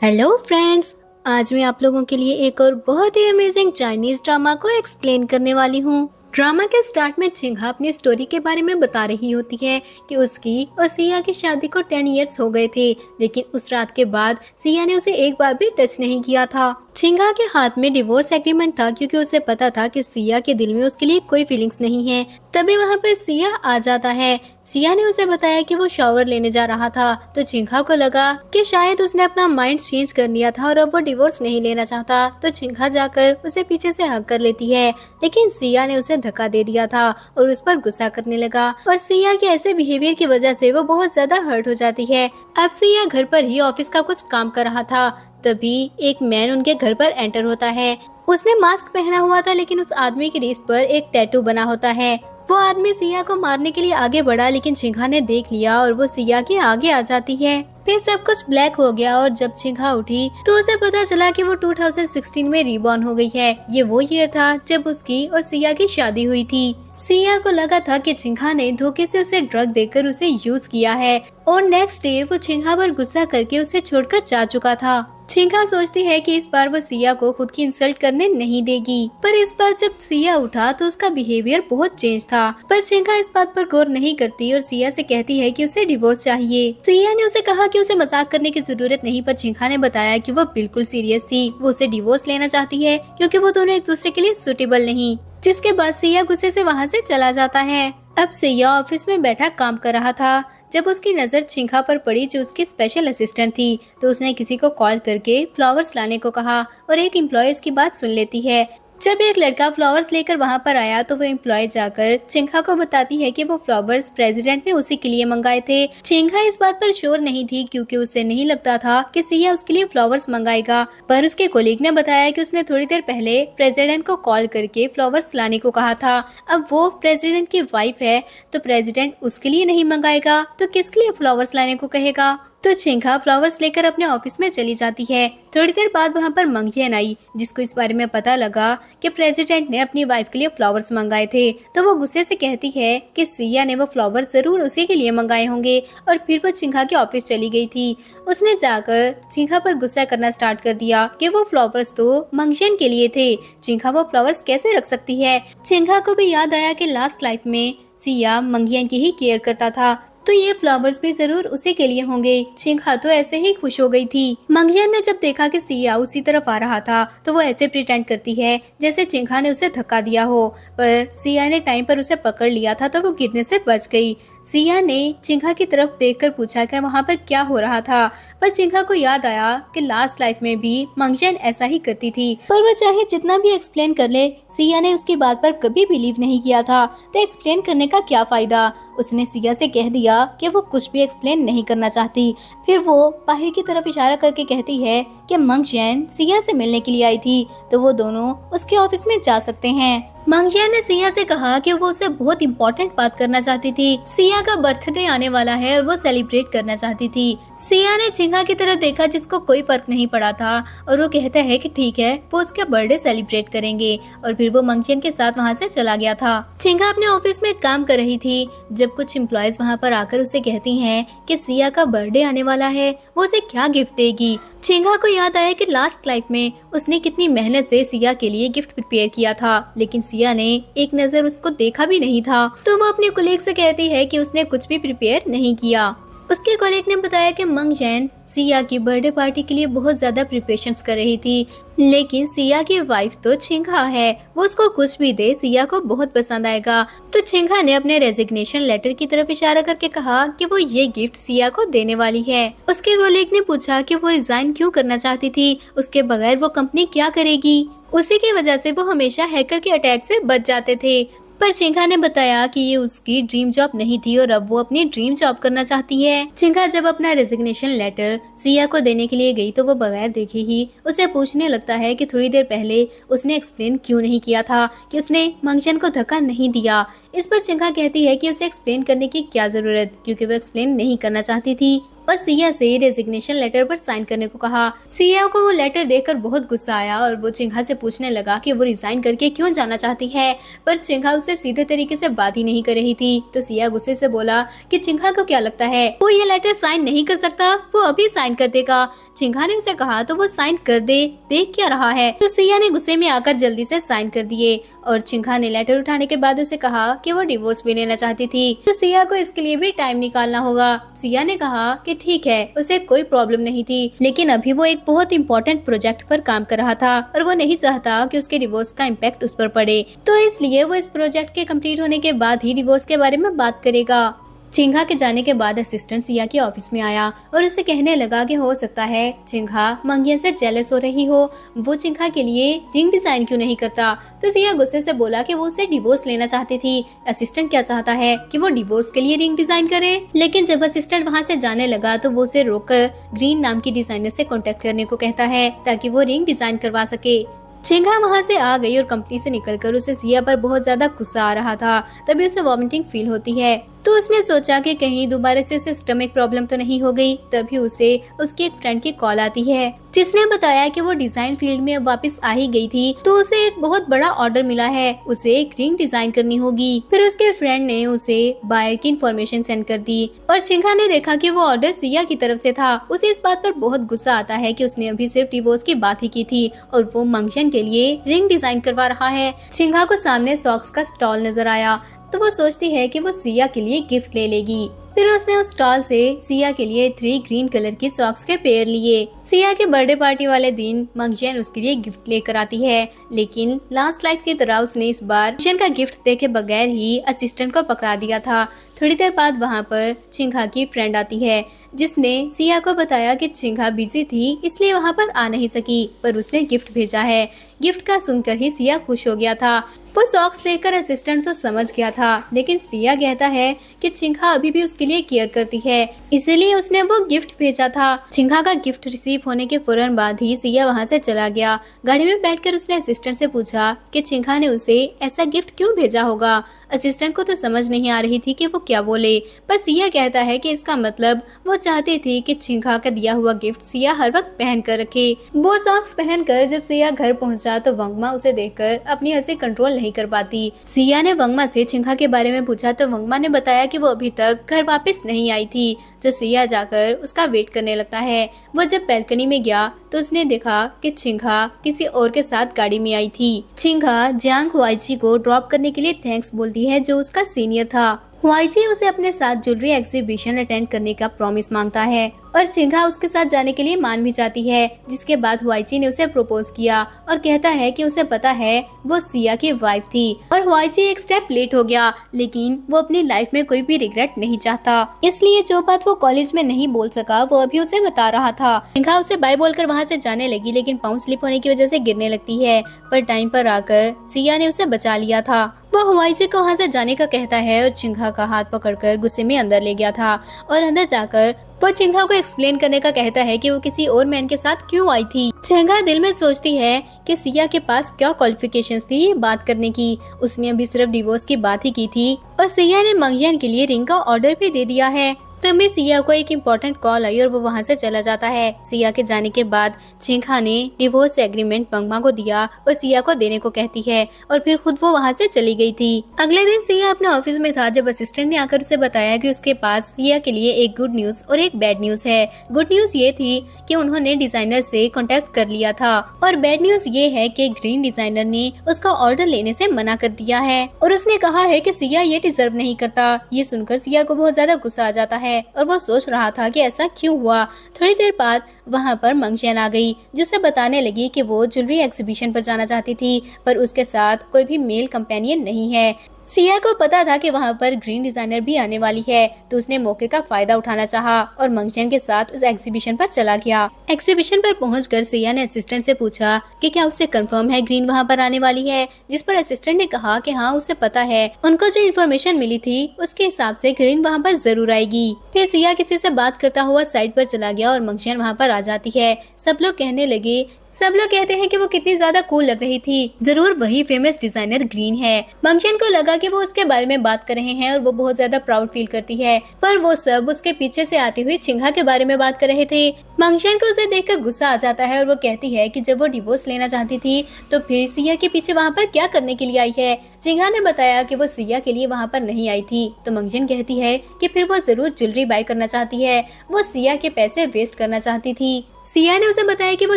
Hello friends. आज मैं आप लोगों के लिए एक और बहुत ही अमेजिंग चाइनीज ड्रामा को एक्सप्लेन करने वाली हूँ। ड्रामा के स्टार्ट में चिंघा अपनी स्टोरी के बारे में बता रही होती है कि उसकी और सिया की शादी को 10 इयर्स हो गए थे, लेकिन उस रात के बाद सिया ने उसे एक बार भी टच नहीं किया था। चिंगा के हाथ में डिवोर्स एग्रीमेंट था क्योंकि उसे पता था कि सिया के दिल में उसके लिए कोई फीलिंग्स नहीं है। तभी वहाँ पर सिया आ जाता है। सिया ने उसे बताया कि वो शॉवर लेने जा रहा था, तो चिंगा को लगा कि शायद उसने अपना माइंड चेंज कर लिया था और अब वो डिवोर्स नहीं लेना चाहता। तो चिंगा जाकर उसे पीछे से हग कर लेती है, लेकिन सिया ने उसे धक्का दे दिया था और उस पर गुस्सा करने लगा और सिया के ऐसे बिहेवियर की वजह से वो बहुत ज्यादा हर्ट हो जाती है। अब सिया घर पर ही ऑफिस का कुछ काम कर रहा था, तभी एक मैन उनके घर पर एंटर होता है। उसने मास्क पहना हुआ था, लेकिन उस आदमी की रिस्ट पर एक टैटू बना होता है। वो आदमी सिया को मारने के लिए आगे बढ़ा, लेकिन चिंघा ने देख लिया और वो सिया के आगे आ जाती है। फिर सब कुछ ब्लैक हो गया और जब चिंघा उठी तो उसे पता चला कि वो 2016 में रीबॉर्न हो गई है। ये वो ईयर था जब उसकी और सिया की शादी हुई थी। सिया को लगा था कि चिंघा ने धोखे से उसे ड्रग देकर उसे यूज किया है और नेक्स्ट डे वो चिंघा पर गुस्सा करके उसे छोड़कर जा चुका था। चिंघा सोचती है कि इस बार वो सिया को खुद की इंसल्ट करने नहीं देगी, पर इस बार जब सिया उठा तो उसका बिहेवियर बहुत चेंज था। पर चिंघा इस बात पर गौर नहीं करती और सिया से कहती है कि उसे डिवोर्स चाहिए। सिया ने उसे कहा कि उसे मजाक करने की जरूरत नहीं, पर चिंघा ने बताया कि वो बिल्कुल सीरियस थी। वो उसे डिवोर्स लेना चाहती है क्योंकि वो दोनों एक दूसरे के लिए सुटेबल नहीं। जिसके बाद सिया गुस्से से वहाँ से चला जाता है। अब सिया ऑफिस में बैठा काम कर रहा था जब उसकी नजर चिंघा पर पड़ी, जो उसकी स्पेशल असिस्टेंट थी। तो उसने किसी को कॉल करके फ्लावर्स लाने को कहा और एक एम्प्लॉय की बात सुन लेती है। जब एक लड़का फ्लावर्स लेकर वहाँ पर आया तो वो एम्प्लॉय जाकर चिंघा को बताती है कि वो फ्लावर्स प्रेसिडेंट ने उसी के लिए मंगाए थे। चिंघा इस बात पर श्योर नहीं थी क्योंकि उसे नहीं लगता था कि सिया उसके लिए फ्लावर्स मंगाएगा, पर उसके कोलीग ने बताया कि उसने थोड़ी देर पहले प्रेसिडेंट को कॉल करके फ्लावर्स लाने को कहा था। अब वो प्रेसिडेंट की वाइफ है, तो प्रेसिडेंट उसके लिए नहीं मंगाएगा तो किसके लिए फ्लावर्स लाने को कहेगा। तो चिंघा फ्लावर्स लेकर अपने ऑफिस में चली जाती है। थोड़ी देर बाद वहाँ पर मंगियन आई, जिसको इस बारे में पता लगा कि प्रेसिडेंट ने अपनी वाइफ के लिए फ्लावर्स मंगाए थे। तो वो गुस्से से कहती है कि सिया ने वो फ्लावर्स जरूर उसी के लिए मंगाए होंगे और फिर वो चिंघा के ऑफिस चली गई थी। उसने जाकर चिंघा पर गुस्सा करना स्टार्ट कर दिया कि वो फ्लावर्स तो मंगियन के लिए थे, चिंघा वो फ्लावर्स कैसे रख सकती है। चिंघा को भी याद आया कि लास्ट लाइफ में सिया मंगियन की ही केयर करता था, तो ये फ्लावर्स भी जरूर उसी के लिए होंगे। चिंघा तो ऐसे ही खुश हो गई थी। मंगियन ने जब देखा कि सिया उसी तरफ आ रहा था तो वो ऐसे प्रिटेंड करती है जैसे चिंघा ने उसे धक्का दिया हो, पर सिया ने टाइम पर उसे पकड़ लिया था तो वो गिरने से बच गई। सिया ने चिंघा की तरफ देखकर पूछा कि वहाँ पर क्या हो रहा था, पर चिंघा को याद आया कि लास्ट लाइफ में भी मंगियन ऐसा ही करती थी। पर वो चाहे जितना भी एक्सप्लेन कर ले, सिया ने उसकी बात पर कभी बिलीव नहीं किया था, तो एक्सप्लेन करने का क्या फायदा। उसने सिया से कह दिया कि वो कुछ भी एक्सप्लेन नहीं करना चाहती। फिर वो बाहर की तरफ इशारा करके कहती है कि मंगियन सिया से मिलने के लिए आई थी, तो वो दोनों उसके ऑफिस में जा सकते हैं। मंगियन ने सिया से कहा कि वो उससे बहुत इम्पोर्टेंट बात करना चाहती थी। सिया का बर्थडे आने वाला है और वो सेलिब्रेट करना चाहती थी। सिया ने चिंघा की तरफ देखा, जिसको कोई फर्क नहीं पड़ा था, और वो कहता है कि ठीक है, वो उसका बर्थडे सेलिब्रेट करेंगे, और फिर वो मंगियन के साथ वहाँ से चला गया था। चिंघा अपने ऑफिस में काम कर रही थी जब कुछ एम्प्लॉयज वहाँ पर आकर उसे कहती हैं कि सिया का बर्थडे आने वाला है, वो उसे क्या गिफ्ट देगी। चिंघा को याद आया कि लास्ट लाइफ में उसने कितनी मेहनत से सिया के लिए गिफ्ट प्रिपेयर किया था, लेकिन सिया ने एक नजर उसको देखा भी नहीं था। तो वो अपने कोलीग से कहती है कि उसने कुछ भी प्रिपेयर नहीं किया। उसके कोलीग ने बताया कि मंगियन सिया की बर्थडे पार्टी के लिए बहुत ज्यादा प्रिपरेशंस कर रही थी, लेकिन सिया की वाइफ तो चिंघा है, वो उसको कुछ भी दे सिया को बहुत पसंद आएगा। तो चिंघा ने अपने रेजिग्नेशन लेटर की तरफ इशारा करके कहा कि वो ये गिफ्ट सिया को देने वाली है। उसके कोलीग ने पूछा कि वो रिजाइन क्यों करना चाहती थी, उसके बगैर वो कंपनी क्या करेगी। उसी की वजह से वो हमेशा हैकर के अटैक से बच जाते थे। पर चिंघा ने बताया कि ये उसकी ड्रीम जॉब नहीं थी और अब वो अपनी ड्रीम जॉब करना चाहती है। चिंघा जब अपना रेजिग्नेशन लेटर सिया को देने के लिए गई तो वो बगैर देखे ही उसे पूछने लगता है कि थोड़ी देर पहले उसने एक्सप्लेन क्यों नहीं किया था कि उसने मंगियन को धक्का नहीं दिया। इस पर चिंघा कहती है कि उसे एक्सप्लेन करने की क्या जरूरत, क्योंकि वो एक्सप्लेन नहीं करना चाहती थी। और सिया से रेजिग्नेशन लेटर पर साइन करने को कहा। सिया को वो लेटर देखकर बहुत गुस्सा आया और वो चिंघा से पूछने लगा कि वो रिजाइन करके क्यों जाना चाहती है, पर चिंघा उससे सीधे तरीके से बात ही नहीं कर रही थी। तो सिया गुस्से से बोला कि चिंघा को क्या लगता है वो ये लेटर साइन नहीं कर सकता, वो अभी साइन कर देगा। चिंघा ने उसे कहा तो वो साइन कर दे, देख क्या रहा है। तो सिया ने गुस्से में आकर जल्दी से साइन कर दिए और चिंघा ने लेटर उठाने के बाद उसे कहा कि वो डिवोर्स भी लेना चाहती थी, तो सिया को इसके लिए भी टाइम निकालना होगा। सिया ने कहा कि ठीक है, उसे कोई प्रॉब्लम नहीं थी, लेकिन अभी वो एक बहुत इम्पोर्टेंट प्रोजेक्ट पर काम कर रहा था और वो नहीं चाहता कि उसके डिवोर्स का इम्पैक्ट उस पर पड़े, तो इसलिए वो इस प्रोजेक्ट के कंप्लीट होने के बाद ही डिवोर्स के बारे में बात करेगा। चिंघा के जाने के बाद असिस्टेंट सिया के ऑफिस में आया और उसे कहने लगा कि हो सकता है चिंघा मंगियन से जेलस हो रही हो, वो चिंघा के लिए रिंग डिजाइन क्यों नहीं करता। तो सिया गुस्से से बोला कि वो उसे डिवोर्स लेना चाहती थी, असिस्टेंट क्या चाहता है कि वो डिवोर्स के लिए रिंग डिजाइन करे। लेकिन जब असिस्टेंट वहाँ से जाने लगा तो वो उसे रोककर ग्रीन नाम की डिजाइनर से कॉन्टेक्ट करने को कहता है ताकि वो रिंग डिजाइन करवा सके। चिंघा वहाँ से आ गई और कंपनी से निकलकर उसे सिया पर बहुत ज्यादा गुस्सा आ रहा था। तभी उसे वॉमिटिंग फील होती है, तो उसने सोचा कि कहीं दोबारा से उसे स्टमक प्रॉब्लम तो नहीं हो गई। तभी उसे उसकी एक फ्रेंड की कॉल आती है जिसने बताया कि वो डिजाइन फील्ड में वापस आ ही गई थी, तो उसे एक बहुत बड़ा ऑर्डर मिला है, उसे एक रिंग डिजाइन करनी होगी। फिर उसके फ्रेंड ने उसे बायर की इन्फॉर्मेशन सेंड कर दी और चिंघा ने देखा कि वो ऑर्डर सिया की तरफ से था। उसे इस बात पर बहुत गुस्सा आता है कि उसने अभी सिर्फ डिवोर्स की बात ही की थी और वो मंगशन के लिए रिंग डिजाइन करवा रहा है। चिंघा को सामने सॉक्स का स्टॉल नजर आया तो वो सोचती है कि वो सिया के लिए गिफ्ट ले लेगी। फिर उसने उस स्टॉल से सिया के लिए 3 ग्रीन कलर की सॉक्स के पेयर लिए। सिया के बर्थडे पार्टी वाले दिन मंगजन उसके लिए गिफ्ट लेकर आती है, लेकिन लास्ट लाइफ की तरह उसने इस बार मंगजन का गिफ्ट देखे बगैर ही असिस्टेंट को पकड़ा दिया था। थोड़ी देर बाद वहाँ पर चिंघा की फ्रेंड आती है जिसने सिया को बताया कि चिंघा बिजी थी इसलिए वहाँ पर आ नहीं सकी, पर उसने गिफ्ट भेजा है। गिफ्ट का सुनकर ही सिया खुश हो गया था। वो सॉक्स देखकर असिस्टेंट तो समझ गया था, लेकिन सिया कहता है कि चिंघा अभी भी उसके लिए केयर करती है, इसीलिए उसने वो गिफ्ट भेजा था। चिंघा का गिफ्ट रिसीव होने के फौरन बाद ही सिया वहाँ से चला गया। गाड़ी में बैठकर उसने असिस्टेंट से पूछा कि चिंघा ने उसे ऐसा गिफ्ट क्यों भेजा होगा। असिस्टेंट को तो समझ नहीं आ रही थी कि वो क्या बोले, पर सिया कहता है कि इसका मतलब वो चाहती थी कि चिंघा का दिया हुआ गिफ्ट सिया हर वक्त पहन कर रखे। वो सॉक्स पहनकर जब सिया घर पहुंचा तो वंगमा उसे देखकर अपनी हंसी कंट्रोल नहीं कर पाती। सिया ने वंगमा से चिंघा के बारे में पूछा तो वंगमा ने बताया कि वो अभी तक घर वापस नहीं आई थी, तो सिया जाकर उसका वेट करने लगता है। वो जब बैल्कनी में गया तो उसने देखा कि चिंघा किसी और के साथ गाड़ी में आई थी। चिंघा जियांग हुआईची को ड्रॉप करने के लिए थैंक्स बोलती है जो उसका सीनियर था। हुआईची उसे अपने साथ ज्वेलरी एग्जीबिशन अटेंड करने का प्रॉमिस मांगता है और चिंघा उसके साथ जाने के लिए मान भी जाती है, जिसके बाद हुआईची ने उसे प्रपोज किया और कहता है कि उसे पता है वो सिया की वाइफ थी और हुआईची एक स्टेप लेट हो गया, लेकिन वो अपनी लाइफ में कोई भी रिग्रेट नहीं चाहता, इसलिए जो बात वो कॉलेज में नहीं बोल सका वो अभी उसे बता रहा था। चिंघा उसे बाय बोलकर वहाँ से जाने लगी, लेकिन पाँव स्लिप होने की वजह से गिरने लगती है, पर टाइम पर आकर सिया ने उसे बचा लिया था। वो हुआईची को वहाँ से जाने का कहता है और चिंघा का हाथ पकड़कर गुस्से में अंदर ले गया था और अंदर जाकर वो चिंघा को एक्सप्लेन करने का कहता है कि वो किसी और मैन के साथ क्यों आई थी। चिंघा दिल में सोचती है कि सिया के पास क्या क्वालिफिकेशंस थी ये बात करने की, उसने अभी सिर्फ डिवोर्स की बात ही की थी और सिया ने मंगजन के लिए रिंग का ऑर्डर भी दे दिया है। तभी सिया को एक इम्पोर्टेंट कॉल आई और वो वहाँ से चला जाता है। सिया के जाने के बाद चिंघा ने डिवोर्स एग्रीमेंट मंगमा को दिया और सिया को देने को कहती है और फिर खुद वो वहाँ से चली गई थी। अगले दिन सिया अपने ऑफिस में था जब असिस्टेंट ने आकर उसे बताया कि उसके पास सिया के लिए एक गुड न्यूज और एक बैड न्यूज है। गुड न्यूज ये थी कि उन्होंने डिजाइनर से कॉन्टेक्ट कर लिया था और बैड न्यूज ये है कि ग्रीन डिजाइनर ने उसका ऑर्डर लेने से मना कर दिया है और उसने कहा है कि सिया ये डिजर्व नहीं करता। ये सुनकर सिया को बहुत ज्यादा गुस्सा आ जाता है और वो सोच रहा था कि ऐसा क्यों हुआ। थोड़ी देर बाद वहाँ पर मंगजन आ गई जिससे बताने लगी कि वो ज्वेलरी एग्जीबिशन पर जाना चाहती थी, पर उसके साथ कोई भी मेल कंपेनियन नहीं है। सिया को पता था कि वहाँ पर ग्रीन डिजाइनर भी आने वाली है, तो उसने मौके का फायदा उठाना चाहा और मंगजन के साथ उस एग्जीबिशन पर चला गया। एग्जीबिशन पर पहुंचकर सिया ने असिस्टेंट से पूछा कि क्या उसे कंफर्म है ग्रीन वहाँ पर आने वाली है, जिस पर असिस्टेंट ने कहा कि हाँ उसे पता है। उनको जो इन्फॉर्मेशन मिली थी उसके हिसाब से ग्रीन वहाँ पर जरूर आएगी। फिर सिया किसी से बात करता हुआ साइड पर चला गया और मंगजन वहाँ पर आ जाती है। सब लोग कहने लगे सब लोग कहते हैं कि वो कितनी ज्यादा कूल लग रही थी, जरूर वही फेमस डिजाइनर ग्रीन है। मंगशन को लगा कि वो उसके बारे में बात कर रहे हैं और वो बहुत ज्यादा प्राउड फील करती है, पर वो सब उसके पीछे से आती हुई चिंघा के बारे में बात कर रहे थे। मंगशन को उसे देखकर गुस्सा आ जाता है और वो कहती है कि जब वो डिवोर्स लेना चाहती थी तो फिर सिया के पीछे वहाँ पर क्या करने के लिए आई है। चिंघा ने बताया कि वो सिया के लिए वहाँ पर नहीं आई थी, तो मंगशन कहती है कि फिर वो जरूर ज्वेलरी बाय करना चाहती है, वो सिया के पैसे वेस्ट करना चाहती थी। सिया ने उसे बताया कि वो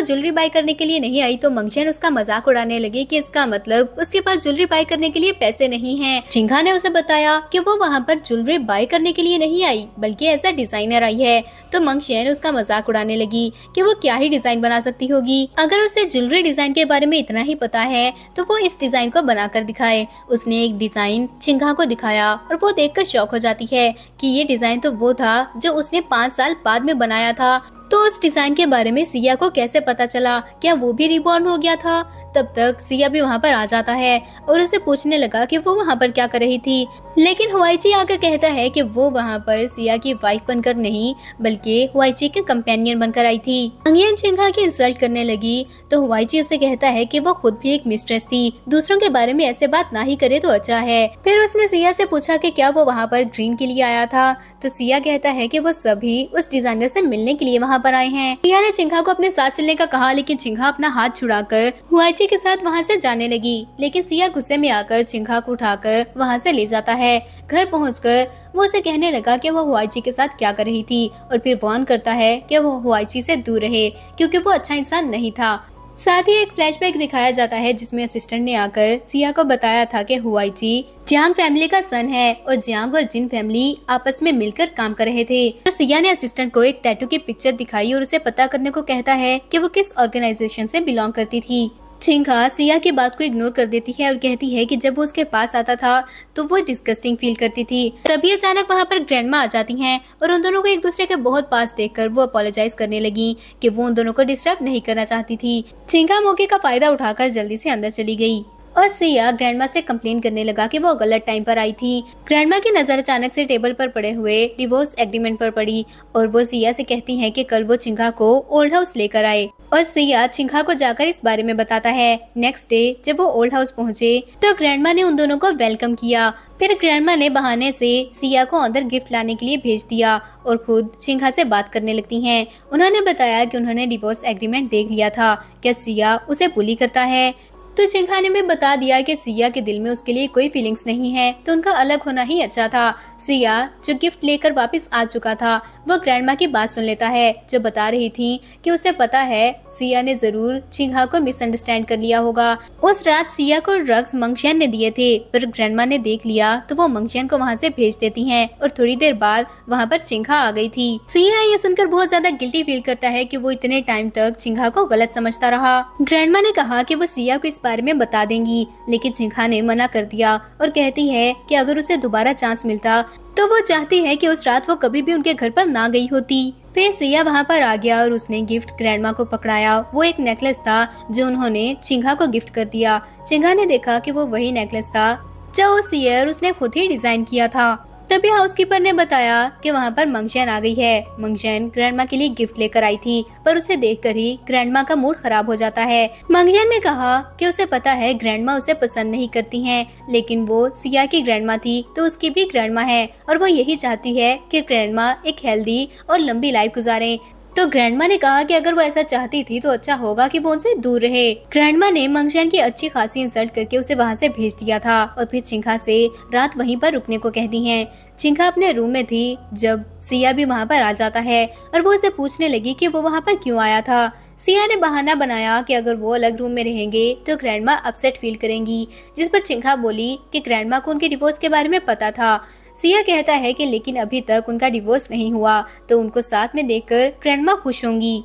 ज्वेलरी बाय करने के लिए नहीं आई, तो मंगशन उसका मजाक उड़ाने लगी कि इसका मतलब उसके पास ज्वेलरी बाय करने के लिए पैसे नहीं हैं। चिंघा ने उसे बताया कि वो वहाँ पर ज्वेलरी बाय करने के लिए नहीं आई बल्कि एज अ डिजाइनर आई है, तो मंगशन उसका मजाक उड़ाने लगी कि वो क्या ही डिजाइन बना सकती होगी। अगर उसे ज्वेलरी डिजाइन के बारे में इतना ही पता है तो वो इस डिजाइन को बनाकर दिखाए। उसने एक डिजाइन चिंघा को दिखाया और वो देखकर शॉक हो जाती है कि ये डिजाइन तो वो था जो उसने 5 साल बाद में बनाया था। तो उस डिजाइन के बारे में सिया को कैसे पता चला? क्या वो भी रिबॉर्न हो गया था? तब तक सिया भी वहाँ पर आ जाता है और उसे पूछने लगा कि वो वहाँ पर क्या कर रही थी, लेकिन हुआईची आकर कहता है कि वो वहाँ पर सिया की वाइफ बनकर नहीं बल्कि हुआईची के कंपेनियन बनकर आई थी। अंगियन चिंघा की इंसल्ट करने लगी तो हुआईची उसे कहता है कि वो खुद भी एक मिस्ट्रेस थी, दूसरों के बारे में ऐसे बात ना ही करे तो अच्छा है। फिर उसने सिया से पूछा कि क्या वो वहाँ पर ग्रीन के लिए आया था, तो सिया कहता है कि वो सभी उस डिजाइनर से मिलने के लिए वहाँ पर आए हैं। सिया ने चिंघा को अपने साथ चलने का कहा, लेकिन चिंघा अपना हाथ छुड़ाकर हुआईची के साथ वहाँ से जाने लगी, लेकिन सिया गुस्से में आकर चिंघा को उठाकर वहाँ से ले जाता है। घर पहुंचकर वो उसे कहने लगा कि वो हुआईची के साथ क्या कर रही थी और फिर वार्न करता है कि वो हुआईची से दूर रहे क्योंकि वो अच्छा इंसान नहीं था। साथ ही एक फ्लैशबैक दिखाया जाता है जिसमें असिस्टेंट ने आकर सिया को बताया था कि हुआईची जियांग फैमिली का सन है और जियांग और जिन फैमिली आपस में मिलकर काम कर रहे थे। तो सिया ने असिस्टेंट को एक टैटू की पिक्चर दिखाई और उसे पता करने को कहता है कि वो किस ऑर्गेनाइजेशन से बिलोंग करती थी। चिंघा सिया की बात को इग्नोर कर देती है और कहती है कि जब वो उसके पास आता था तो वो डिस्गस्टिंग फील करती थी। तभी अचानक वहाँ पर ग्रैंडमा आ जाती हैं और उन दोनों को एक दूसरे के बहुत पास देखकर वो अपोलोजाइज करने लगी कि वो उन दोनों को डिस्टर्ब नहीं करना चाहती थी। चिंघा मौके का फायदा उठाकर जल्दी से अंदर चली गई और सिया ग्रैंडमा से कंप्लेन करने लगा कि वो गलत टाइम पर आई थी। ग्रैंडमा की नजर अचानक से टेबल पर पड़े हुए डिवोर्स एग्रीमेंट पर पड़ी और वो सिया से कहती हैं कि कल वो चिंघा को ओल्ड हाउस लेकर आए और सिया चिंघा को जाकर इस बारे में बताता है। नेक्स्ट डे जब वो ओल्ड हाउस पहुँचे तो ग्रैंडमा ने उन दोनों को वेलकम किया। फिर ग्रैंडमा ने बहाने से सिया को अंदर गिफ्ट लाने के लिए भेज दिया और खुद चिंघा से बात करने लगती हैं। उन्होंने बताया कि उन्होंने डिवोर्स एग्रीमेंट देख लिया था, क्या सिया उसे बुली करता है। तो चिंघा ने भी बता दिया कि सिया के दिल में उसके लिए कोई फीलिंग्स नहीं है, तो उनका अलग होना ही अच्छा था। सिया जो गिफ्ट लेकर वापस आ चुका था वो ग्रैंडमा की बात सुन लेता है जो बता रही थी कि उसे पता है सिया ने जरूर चिंघा को मिसअंडरस्टैंड कर लिया होगा। उस रात सिया को ड्रग्स मंगशन ने दिए थे, पर ग्रैंडमा ने देख लिया तो वो मंगशन को वहाँ से भेज देती हैं और थोड़ी देर बाद वहाँ पर चिंघा आ गई थी। सिया ये सुनकर बहुत ज्यादा गिल्टी फील करता है कि वो इतने टाइम तक चिंघा को गलत समझता रहा। ग्रैंडमा ने कहा कि वो सिया को इस बारे में बता देंगी, लेकिन चिंघा ने मना कर दिया और कहती है कि अगर उसे दोबारा चांस मिलता तो वो चाहती है कि उस रात वो कभी भी उनके घर पर ना गई होती। फिर सिया वहाँ पर आ गया और उसने गिफ्ट ग्रैंडमा को पकड़ाया। वो एक नेकलेस था जो उन्होंने चिंघा को गिफ्ट कर दिया। चिंघा ने देखा कि वो वही नेकलेस था जो उस ईयर उसने खुद ही डिजाइन किया था। तभी हाउसकीपर ने बताया कि वहाँ पर मंगशन आ गई है। मंगशन ग्रैंडमा के लिए गिफ्ट लेकर आई थी, पर उसे देखकर ही ग्रैंडमा का मूड खराब हो जाता है। मंगशन ने कहा कि उसे पता है ग्रैंडमा उसे पसंद नहीं करती हैं, लेकिन वो सिया की ग्रैंडमा थी तो उसकी भी ग्रैंडमा है और वो यही चाहती है कि ग्रैंडमा एक हेल्दी और लंबी लाइफ गुजारे। तो ग्रैंडमा ने कहा कि अगर वो ऐसा चाहती थी तो अच्छा होगा कि वो उनसे दूर रहे। ग्रैंडमा ने मंगशन की अच्छी खासी इंसल्ट करके उसे वहाँ से भेज दिया था और फिर चिंघा से रात वहीं पर रुकने को कहती हैं। चिंघा अपने रूम में थी जब सिया भी वहाँ पर आ जाता है और वो उसे पूछने लगी कि वो वहाँ पर क्यों आया था। सिया ने बहाना बनाया कि अगर वो अलग रूम में रहेंगे तो ग्रैंडमा अपसेट फील करेंगी, जिस पर चिंघा बोली कि ग्रैंडमा को उनके डिवोर्स के बारे में पता था। सिया कहता है कि लेकिन अभी तक उनका डिवोर्स नहीं हुआ तो उनको साथ में देखकर ग्रैंडमा खुश होंगी।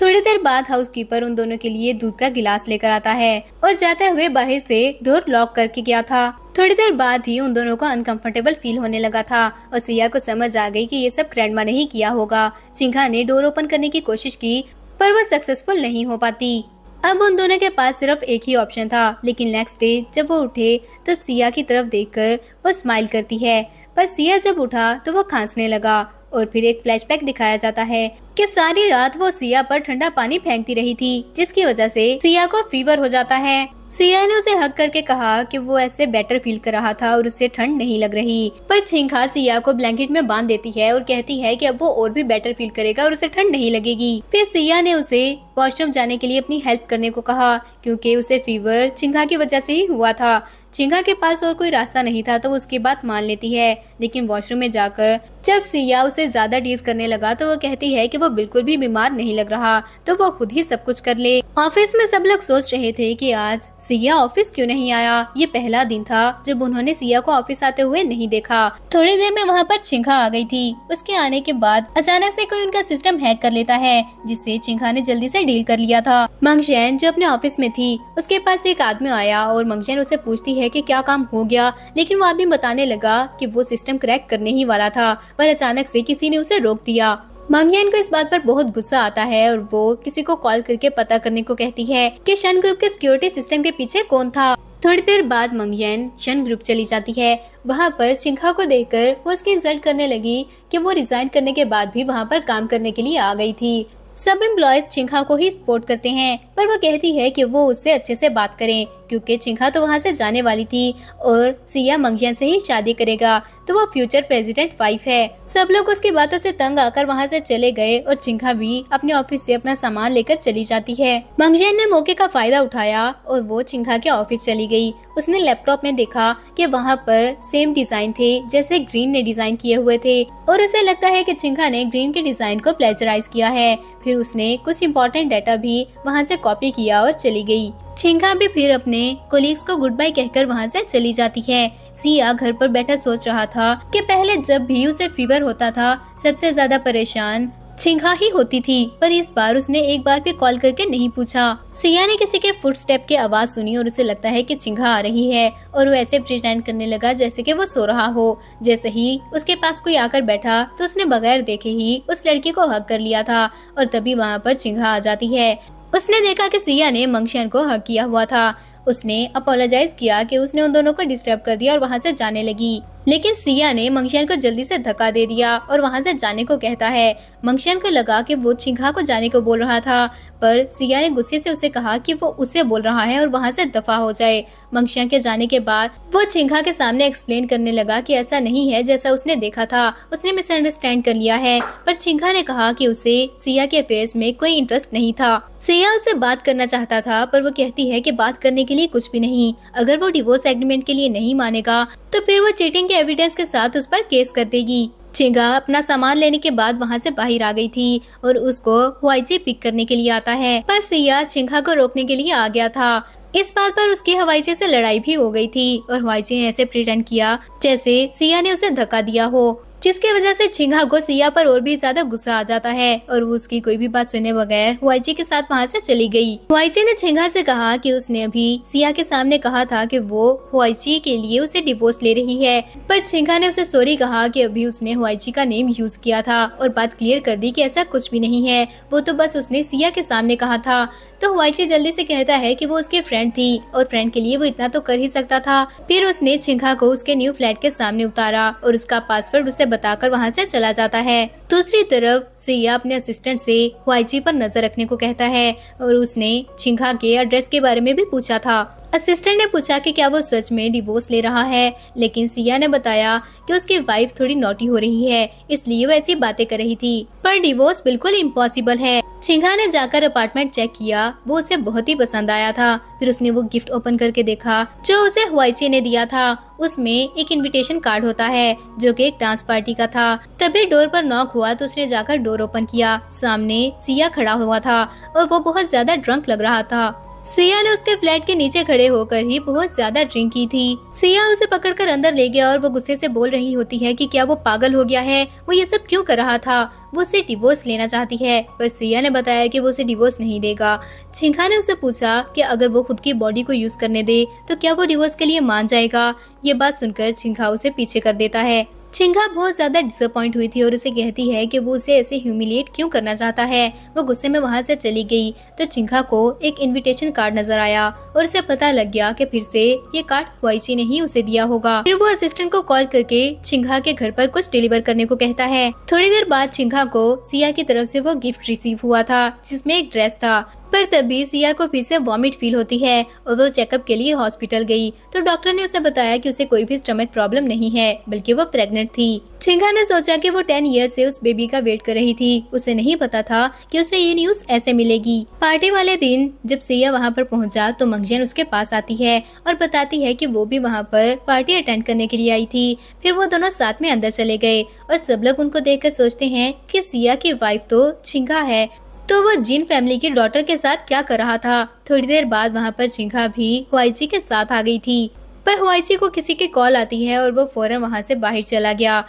थोड़ी देर बाद हाउसकीपर उन दोनों के लिए दूध का गिलास लेकर आता है और जाते हुए बाहर से डोर लॉक करके गया था। थोड़ी देर बाद ही उन दोनों को अनकंफर्टेबल फील होने लगा था और सिया को समझ आ गई कि ये सब ग्रैंडमा ने ही किया होगा। चिंघा ने डोर ओपन करने की कोशिश की पर वह सक्सेसफुल नहीं हो पाती। अब उन दोनों के पास सिर्फ एक ही ऑप्शन था, लेकिन नेक्स्ट डे जब वो उठे तो सिया की तरफ देखकर वो स्माइल करती है, पर सिया जब उठा तो वो खांसने लगा और फिर एक फ्लैशबैक दिखाया जाता है कि सारी रात वो सिया पर ठंडा पानी फेंकती रही थी, जिसकी वजह से सिया को फीवर हो जाता है। सिया ने उसे हक करके कहा कि वो ऐसे बेटर फील कर रहा था और उसे ठंड नहीं लग रही, पर छिंका सिया को ब्लैंकेट में बांध देती है और कहती है कि अब वो और भी बेटर फील करेगा और उसे ठंड नहीं लगेगी। फिर सिया ने उसे वॉशरूम जाने के लिए अपनी हेल्प करने को कहा, क्योंकि उसे फीवर छिंका की वजह से ही हुआ था। छिंका के पास और कोई रास्ता नहीं था तो वो उसकी बात मान लेती है, लेकिन वॉशरूम में जाकर जब सिया उसे ज्यादा टीज करने लगा तो वो कहती है कि वो बिल्कुल भी बीमार नहीं लग रहा, तो वो खुद ही सब कुछ कर ले। ऑफिस में सब लोग सोच रहे थे कि आज सिया ऑफिस क्यों नहीं आया। ये पहला दिन था जब उन्होंने सिया को ऑफिस आते हुए नहीं देखा। थोड़ी देर में वहाँ पर छिंका आ गई थी। उसके आने के बाद अचानक से कोई उनका सिस्टम हैक कर लेता है, जिससे छिंका ने जल्दी से डील कर लिया था। मंगशेन जो अपने ऑफिस में थी, उसके पास एक आदमी आया और मंगशेन उसे पूछती है कि क्या काम हो गया, लेकिन वो आदमी बताने लगा कि वो सिस्टम क्रैक करने ही वाला था, पर अचानक से किसी ने उसे रोक दिया। मंगशेन को इस बात पर बहुत गुस्सा आता है और वो किसी को कॉल करके पता करने को कहती है कि शन ग्रुप के सिक्योरिटी सिस्टम के पीछे कौन था। थोड़ी देर बाद मंगशेन शन ग्रुप चली जाती है। वहाँ पर छिंका को देखकर वो उसकी इंसल्ट करने लगी कि वो रिजाइन करने के बाद भी वहाँ पर काम करने के लिए आ गई थी। सब एम्प्लॉयज छिंका को ही सपोर्ट करते हैं, पर वो कहती है कि वो उससे अच्छे से बात करें, क्योंकि छिंका तो वहाँ से जाने वाली थी और सिया मंगशेन से ही शादी करेगा, तो वो फ्यूचर प्रेसिडेंट वाइफ है। सब लोग उसकी बातों से तंग आकर वहाँ से चले गए और छिंका भी अपने ऑफिस से अपना सामान लेकर चली जाती है। मंगशेन ने मौके का फायदा उठाया और वो छिंका के ऑफिस चली गई। उसने लैपटॉप में देखा कि वहाँ पर सेम डिजाइन थे जैसे ग्रीन ने डिजाइन किए हुए थे, और उसे लगता है कि छिंका ने ग्रीन के डिजाइन को प्लेजराइज किया है। फिर उसने कुछ इम्पोर्टेंट डाटा भी वहाँ से कॉपी किया और चली गई। छिंका भी फिर अपने कोलीग्स को गुड बाय कहकर वहाँ से चली जाती है। सिया घर पर बैठा सोच रहा था कि पहले जब भी उसे फीवर होता था सबसे ज्यादा परेशान छिंका ही होती थी, पर इस बार उसने एक बार भी कॉल करके नहीं पूछा। सिया ने किसी के फुटस्टेप की आवाज सुनी और उसे लगता है कि छिंका आ रही है, और वो ऐसे प्रिटेंड करने लगा जैसे कि वो सो रहा हो। जैसे ही उसके पास कोई आकर बैठा तो उसने बगैर देखे ही उस लड़की को हक कर लिया था, और तभी वहाँ पर छिंका आ जाती है। उसने देखा कि सिया ने मंगशेन को हक किया हुआ था। उसने अपोलोजाइज किया कि उसने उन दोनों को डिस्टर्ब कर दिया और वहाँ से जाने लगी, लेकिन सिया ने मंगशेन को जल्दी से धक्का दे दिया और वहाँ से जाने को कहता है। मंगशेन को लगा कि वो छिंका को जाने को बोल रहा था, पर सिया ने गुस्से से उसे कहा कि वो उसे बोल रहा है और वहाँ से दफा हो जाए। मंगशेन के जाने के बाद वो छिंका के सामने एक्सप्लेन करने लगा कि ऐसा नहीं है जैसा उसने देखा था, उसने मिसअंडरस्टैंड कर लिया है। पर छिंका ने कहा कि उसे सिया के अफेयर्स में कोई इंटरेस्ट नहीं था। सिया उससे बात करना चाहता था, पर वो कहती है कि बात करने के लिए कुछ भी नहीं। अगर वो डिवोर्स एग्रीमेंट के लिए नहीं मानेगा तो फिर वो चीटिंग के एविडेंस के साथ उस पर केस कर देगी। छिंका अपना सामान लेने के बाद वहाँ से बाहर आ गई थी और उसको हुआईची पिक करने के लिए आता है, पर सिया छिंका को रोकने के लिए आ गया था। इस बात पर उसकी हुआईची से लड़ाई भी हो गई थी और हुआईची ने ऐसे प्रिटेंड किया जैसे सिया ने उसे धक्का दिया हो, जिसकी वजह से छिंका को सिया पर और भी ज्यादा गुस्सा आ जाता है और वो उसकी कोई भी बात सुने बगैर हुआईची के साथ वहाँ से चली गई। हुआईची ने छिंका से कहा कि उसने अभी सिया के सामने कहा था कि वो हुआईची के लिए उसे डिवोर्स ले रही है, पर छिंका ने उसे सॉरी कहा कि अभी उसने हुआईची का नेम यूज किया था और बात क्लियर कर दी कि ऐसा कुछ भी नहीं है, वो तो बस उसने सिया के सामने कहा था। तो हुआईची जल्दी से कहता है कि वो उसकी फ्रेंड थी और फ्रेंड के लिए वो इतना तो कर ही सकता था। फिर उसने छिंका को उसके न्यू फ्लैट के सामने उतारा और उसका पासवर्ड उसे बताकर वहाँ से चला जाता है। दूसरी तरफ सिया अपने असिस्टेंट से हुआईची पर नजर रखने को कहता है और उसने छिंका के एड्रेस के बारे में भी पूछा था। असिस्टेंट ने पूछा कि क्या वो सच में डिवोर्स ले रहा है, लेकिन सिया ने बताया कि उसकी वाइफ थोड़ी नॉटी हो रही है, इसलिए वो ऐसी बातें कर रही थी, पर डिवोर्स बिल्कुल इम्पॉसिबल है। छिंका ने जाकर अपार्टमेंट चेक किया, वो उसे बहुत ही पसंद आया था। फिर उसने वो गिफ्ट ओपन करके देखा जो उसे हुआईची ने दिया था। उसमें एक इनविटेशन कार्ड होता है जो कि एक डांस पार्टी का था। तभी डोर पर नॉक हुआ तो उसने जाकर डोर ओपन किया। सामने सिया खड़ा हुआ था और वो बहुत ज्यादा ड्रंक लग रहा था। सिया ने उसके फ्लैट के नीचे खड़े होकर ही बहुत ज्यादा ड्रिंक की थी। सिया उसे पकड़कर अंदर ले गया और वो गुस्से से बोल रही होती है कि क्या वो पागल हो गया है, वो ये सब क्यों कर रहा था, वो उसे डिवोर्स लेना चाहती है। पर सिया ने बताया कि वो उसे डिवोर्स नहीं देगा। छिंका ने उसे पूछा कि अगर वो खुद की बॉडी को यूज करने दे तो क्या वो डिवोर्स के लिए मान जाएगा। ये बात सुनकर छिंका उसे पीछे कर देता है। चिंगा बहुत ज्यादा डिसअपॉइंट हुई थी और उसे कहती है कि वो उसे ऐसे ह्यूमिलिएट क्यों करना चाहता है। वो गुस्से में वहाँ से चली गई तो चिंगा को एक इनविटेशन कार्ड नजर आया और उसे पता लग गया कि फिर से ये कार्ड हुआईची ने ही उसे दिया होगा। फिर वो असिस्टेंट को कॉल करके चिंगा के घर पर कुछ डिलीवर करने को कहता है। थोड़ी देर बाद चिंगा को सिया की तरफ से वो गिफ्ट रिसीव हुआ था जिसमें एक ड्रेस था। पर तभी सिया को फिर से वॉमिट फील होती है और वो चेकअप के लिए हॉस्पिटल गई तो डॉक्टर ने उसे बताया कि उसे कोई भी स्टमक प्रॉब्लम नहीं है बल्कि वो प्रेग्नेंट थी। चिंगा ने सोचा कि वो 10 ईयर से उस बेबी का वेट कर रही थी। उसे नहीं पता था कि उसे ये न्यूज ऐसे मिलेगी। पार्टी वाले दिन जब सिया वहाँ पर पहुँचा तो मंगजियान उसके पास आती है और बताती है कि वो भी वहाँ पर पार्टी अटेंड करने के लिए आई थी। फिर वो दोनों साथ में अंदर चले गए और सब लोग उनको देखकर सोचते हैं कि सिया की वाइफ तो चिंगा है तो वो जिन फैमिली की डॉटर के साथ क्या कर रहा था। थोड़ी देर बाद वहाँ पर चिंगा भी हुआईची के साथ आ गई थी पर हुआईची को किसी की कॉल आती है और वो फौरन वहाँ से बाहर चला गया।